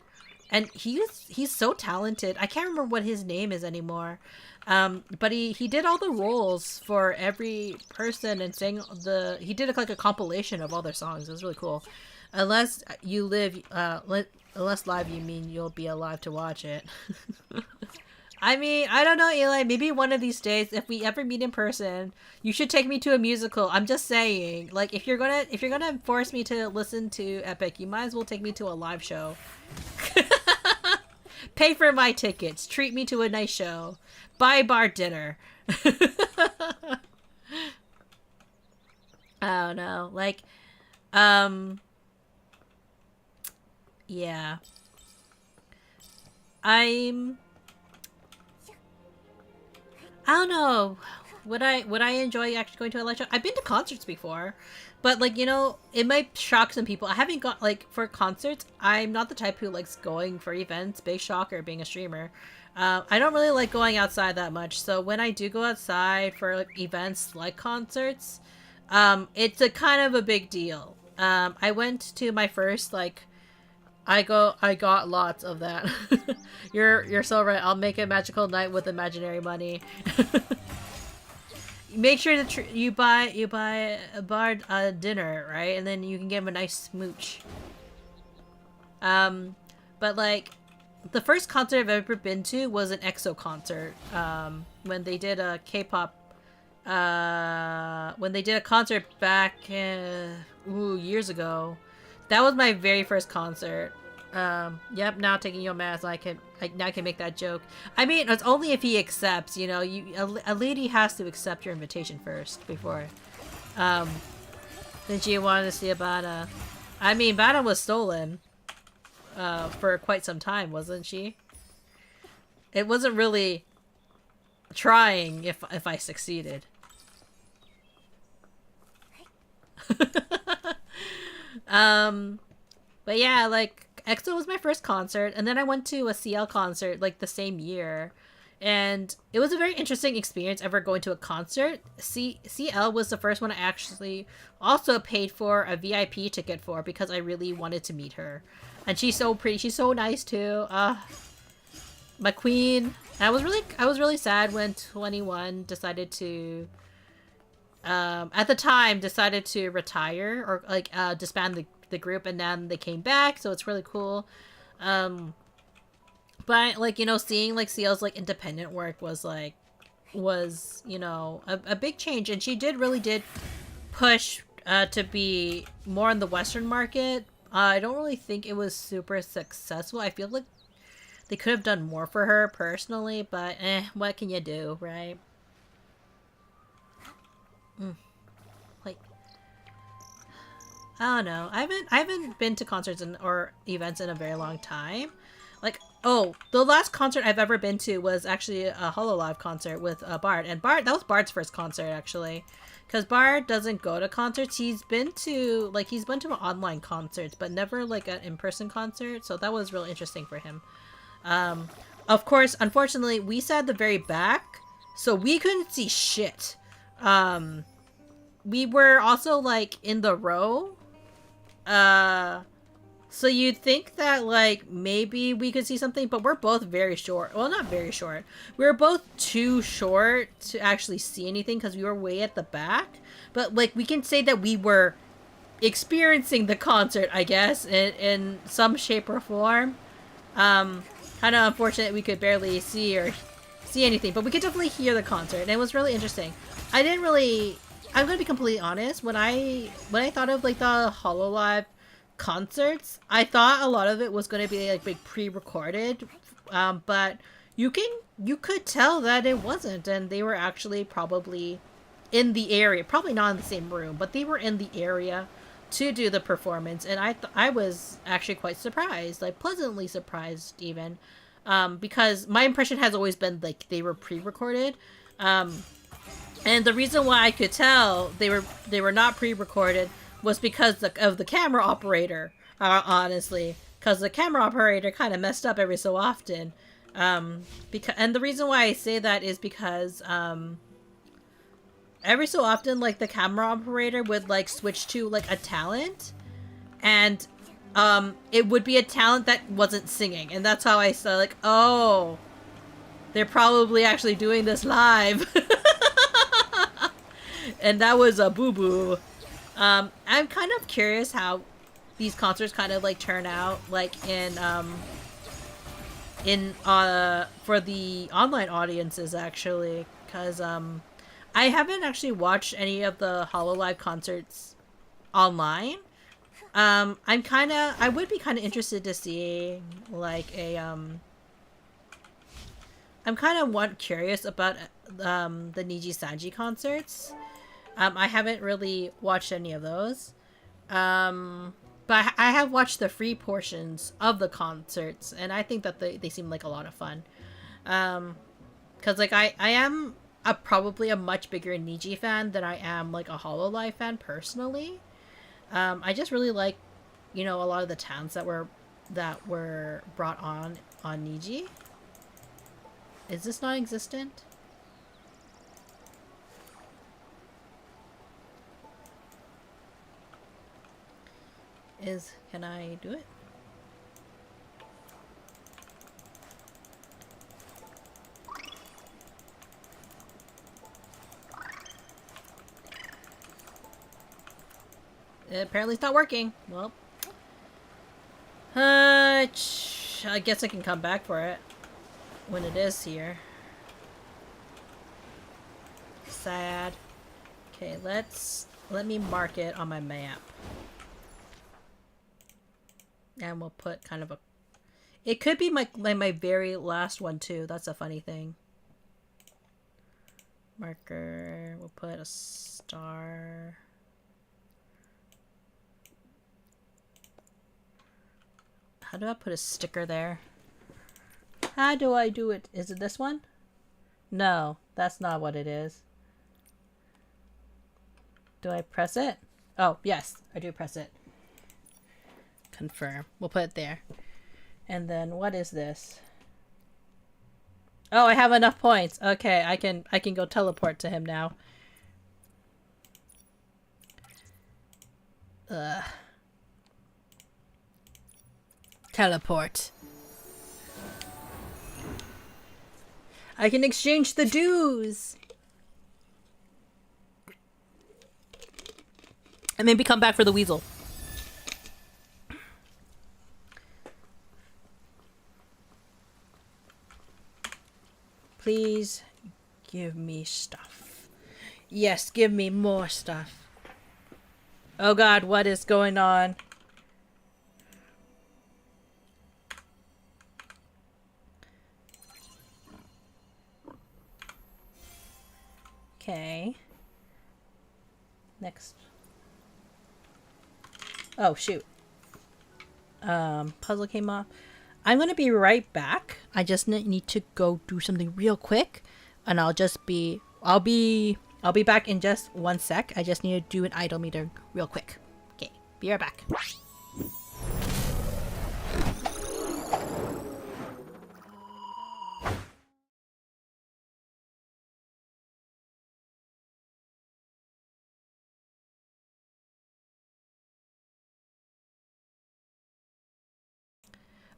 And he's so talented. I can't remember what his name is anymore. But he did all the roles for every person and sang he did like a compilation of all their songs. It was really cool. Unless you live, unless live you mean you'll be alive to watch it. I mean, I don't know, Eli. Maybe one of these days, if we ever meet in person, you should take me to a musical. I'm just saying, like, if you're gonna force me to listen to Epic, you might as well take me to a live show. Pay for my tickets. Treat me to a nice show. Buy bar dinner. I don't know. Like, yeah. I don't know. Would I enjoy actually going to a live show? I've been to concerts before, but like, you know, it might shock some people. I haven't got like for concerts. I'm not the type who likes going for events. Big shocker being a streamer. I don't really like going outside that much. So when I do go outside for like events like concerts, it's a kind of a big deal. I went to my first like. I got lots of that. You're so right. I'll make a magical night with imaginary money. Make sure that you buy a bar dinner, right? And then you can give him a nice smooch. But like the first concert I've ever been to was an EXO concert. When they did a K-pop when they did a concert back years ago. That was my very first concert. Yep, now taking your mask, I can make that joke. I mean, it's only if he accepts, you know, a lady has to accept your invitation first before. Then she wanted to see Abana. I mean, Bana was stolen for quite some time, wasn't she? It wasn't really trying if I succeeded. But yeah, like EXO was my first concert, and then I went to a CL concert like the same year, and it was a very interesting experience ever going to a concert. CL was the first one I actually also paid for a VIP ticket for because I really wanted to meet her, and she's so pretty, she's so nice too. My queen. I was really sad when 21 decided to at the time decided to retire or like disband the group, and then they came back, so it's really cool. But like, you know, seeing like CL's like independent work was you know a big change, and she really did push to be more in the Western market. I don't really think it was super successful. I feel like they could have done more for her personally, but what can you do, right? Like, I don't know. I haven't been to concerts or events in a very long time. Like, oh, the last concert I've ever been to was actually a Hololive concert with Bard. And that was Bard's first concert, actually. Because Bard doesn't go to concerts. He's been to online concerts, but never, like, an in-person concert. So that was real interesting for him. Of course, unfortunately, we sat at the very back, so we couldn't see shit. We were also, like, in the row. So you'd think that, like, maybe we could see something, but we're both very short. Well, not very short. We were both too short to actually see anything because we were way at the back. But, like, we can say that we were experiencing the concert, I guess, in some shape or form. Kind of unfortunate we could barely see anything, but we could definitely hear the concert, and it was really interesting. I'm gonna be completely honest. When I thought of like the Hololive concerts, I thought a lot of it was gonna be like big pre-recorded, but you could tell that it wasn't, and they were actually probably in the area, probably not in the same room, but they were in the area to do the performance, and I was actually quite surprised, like pleasantly surprised even, because my impression has always been like they were pre-recorded. And the reason why I could tell they were not pre-recorded was because of the camera operator. Honestly, because the camera operator kind of messed up every so often. And the reason why I say that is because every so often, like, the camera operator would like switch to like a talent, and it would be a talent that wasn't singing, and that's how I saw, like, oh, they're probably actually doing this live. And that was a boo-boo. I'm kind of curious how these concerts kind of like turn out, like for the online audiences, actually, because I haven't actually watched any of the Hololive concerts online. I would be kind of interested to see like a I'm kind of curious about the Niji Sanji concerts. I haven't really watched any of those. But I have watched the free portions of the concerts, and I think that they seem like a lot of fun. Because like I am probably a much bigger Niji fan than I am like a Hololive fan personally. I just really like, a lot of the talents that were brought on Niji. Is this non-existent? Can I do it? Apparently it's not working. Well. I guess I can come back for it when it is here. Sad. Okay, let me mark it on my map. And we'll put kind of a... It could be my very last one, too. That's a funny thing. Marker. We'll put a star. How do I put a sticker there? How do I do it? Is it this one? No, that's not what it is. Do I press it? Oh, yes, I do press it. Confirm. We'll put it there. And then what is this? Oh, I have enough points. Okay, I can go teleport to him now. Teleport. I can exchange the dues. And maybe come back for the weasel. Please give me stuff. Yes, give me more stuff. Oh god, what is going on? Okay. Next. Oh, shoot. Puzzle came off. I'm gonna be right back. I just need to go do something real quick, and I'll be back in just 1 sec. I just need to do an idle meter real quick. Okay, be right back.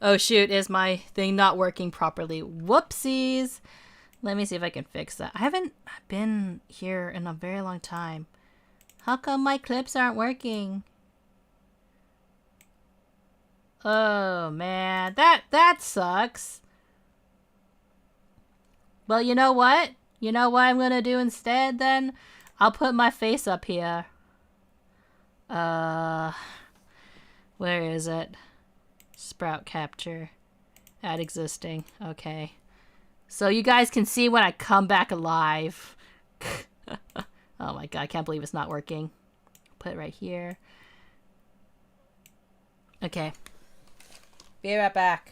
Oh shoot, is my thing not working properly? Whoopsies! Let me see if I can fix that. I haven't been here in a very long time. How come my clips aren't working? Oh man, that sucks. Well, you know what? You know what I'm gonna do instead then? I'll put my face up here. Where is it? Sprout capture. Add existing. Okay. So you guys can see when I come back alive. Oh my god, I can't believe it's not working. Put it right here. Okay. Be right back.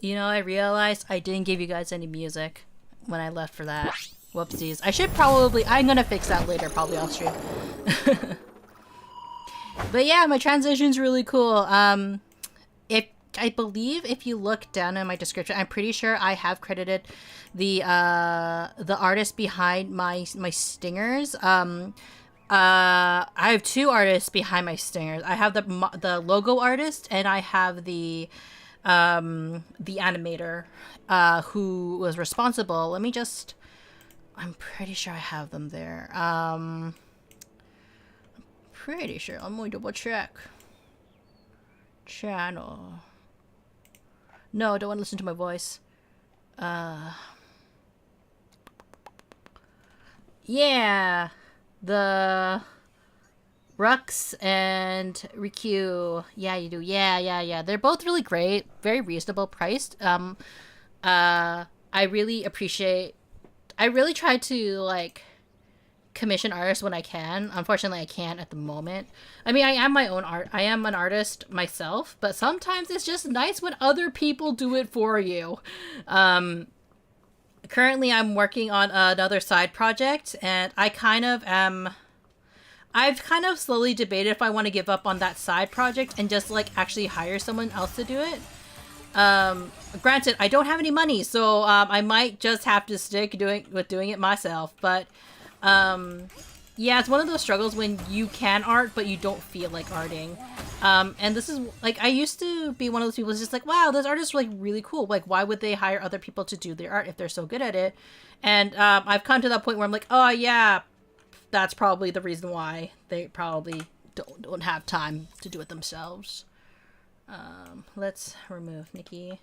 You know, I realized I didn't give you guys any music when I left for that. Whoopsies. I should probably... I'm gonna fix that later, probably off stream. But yeah, my transition's really cool. I believe if you look down in my description, I'm pretty sure I have credited the artist behind my stingers. I have two artists behind my stingers. I have the logo artist, and I have the animator who was responsible. Let me just... I'm pretty sure I have them there. I'm pretty sure. I'm going to double check. Channel. No, don't want to listen to my voice. Yeah. The Rux and Rikyu. Yeah, you do. Yeah. They're both really great. Very reasonable priced. I really appreciate... I really try to, like, commission artists when I can. Unfortunately, I can't at the moment. I mean, I am an artist myself, but sometimes it's just nice when other people do it for you. Currently, I'm working on another side project, and I've kind of slowly debated if I want to give up on that side project and just, like, actually hire someone else to do it. Granted, I don't have any money, so I might just have to stick with doing it myself. But yeah, it's one of those struggles when you can art, but you don't feel like arting. And this is like, I used to be one of those people who's just like, wow, this artist is like really cool. Like, why would they hire other people to do their art if they're so good at it? And I've come to that point where I'm like, oh yeah, that's probably the reason why they probably don't have time to do it themselves. Let's remove Nikki.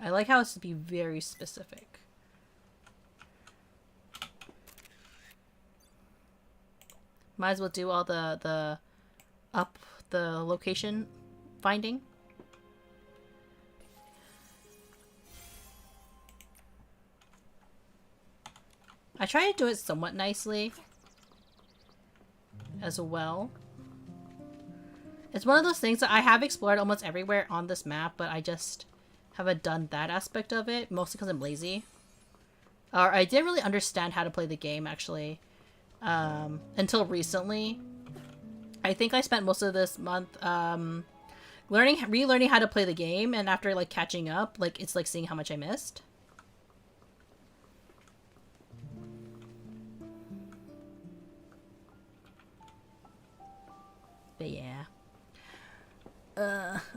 I like how it's to be very specific. Might as well do all the location finding. I try to do it somewhat nicely as well. It's one of those things that I have explored almost everywhere on this map, but I just haven't done that aspect of it, mostly because I'm lazy. Or I didn't really understand how to play the game, actually, until recently. I think I spent most of this month relearning how to play the game, and after like catching up, like it's like seeing how much I missed. But yeah.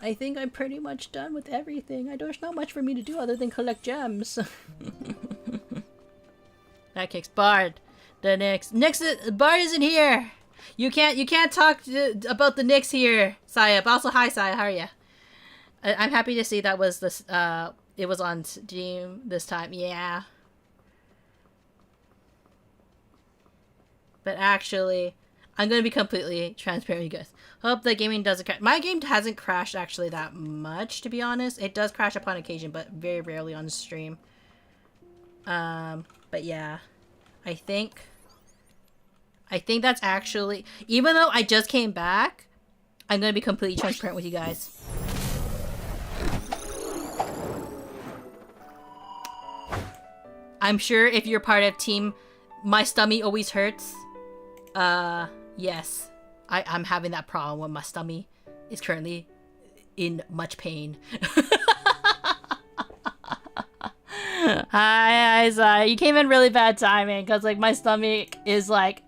I think I'm pretty much done with everything. There's not much for me to do other than collect gems. That kicks Bard. The Nyx. Bard isn't here. You can't talk about the Nyx here, Saya. But also, hi Saya, how are you? I'm happy to see that was this. It was on Steam this time. Yeah. But actually, I'm gonna be completely transparent with you guys. Hope the gaming doesn't crash. My game hasn't crashed actually that much, to be honest. It does crash upon occasion, but very rarely on stream. But yeah, I think that's actually, even though I just came back, I'm gonna be completely transparent with you guys. I'm sure if you're part of team My Stummy Always Hurts, yes, I'm having that problem when my stomach is currently in much pain. Hi, Isaiah. You came in really bad timing because like my stomach is like,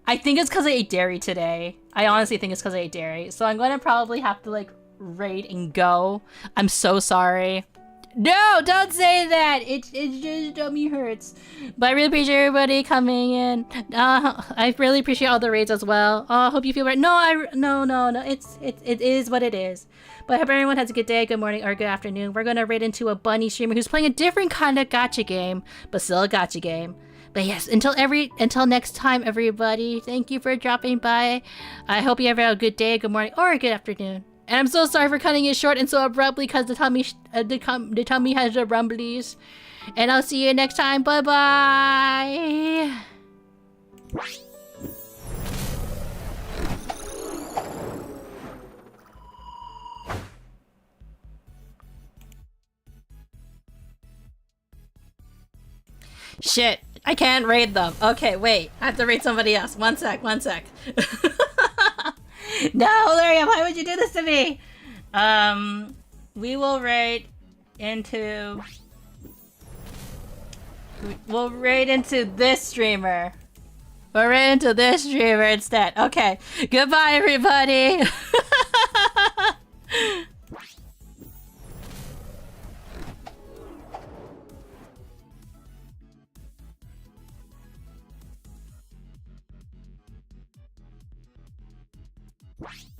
I think it's because I ate dairy today. I honestly think it's because I ate dairy. So I'm going to probably have to like raid and go. I'm so sorry. No, don't say that. It's just tummy hurts. But I really appreciate everybody coming in. I really appreciate all the raids as well. I hope you feel better. No, no. It is what it is. But I hope everyone has a good day, good morning, or good afternoon. We're gonna raid into a bunny streamer who's playing a different kind of gacha game, but still a gacha game. But yes, until next time, everybody. Thank you for dropping by. I hope you have a good day, good morning, or a good afternoon. And I'm so sorry for cutting it short and so abruptly because the tummy has the rumblies. And I'll see you next time. Bye-bye. Shit, I can't raid them. Okay, wait. I have to raid somebody else. One sec. No, Laria, why would you do this to me? We will raid into... We'll raid into this streamer. We'll raid into this streamer instead. Okay, goodbye, everybody. You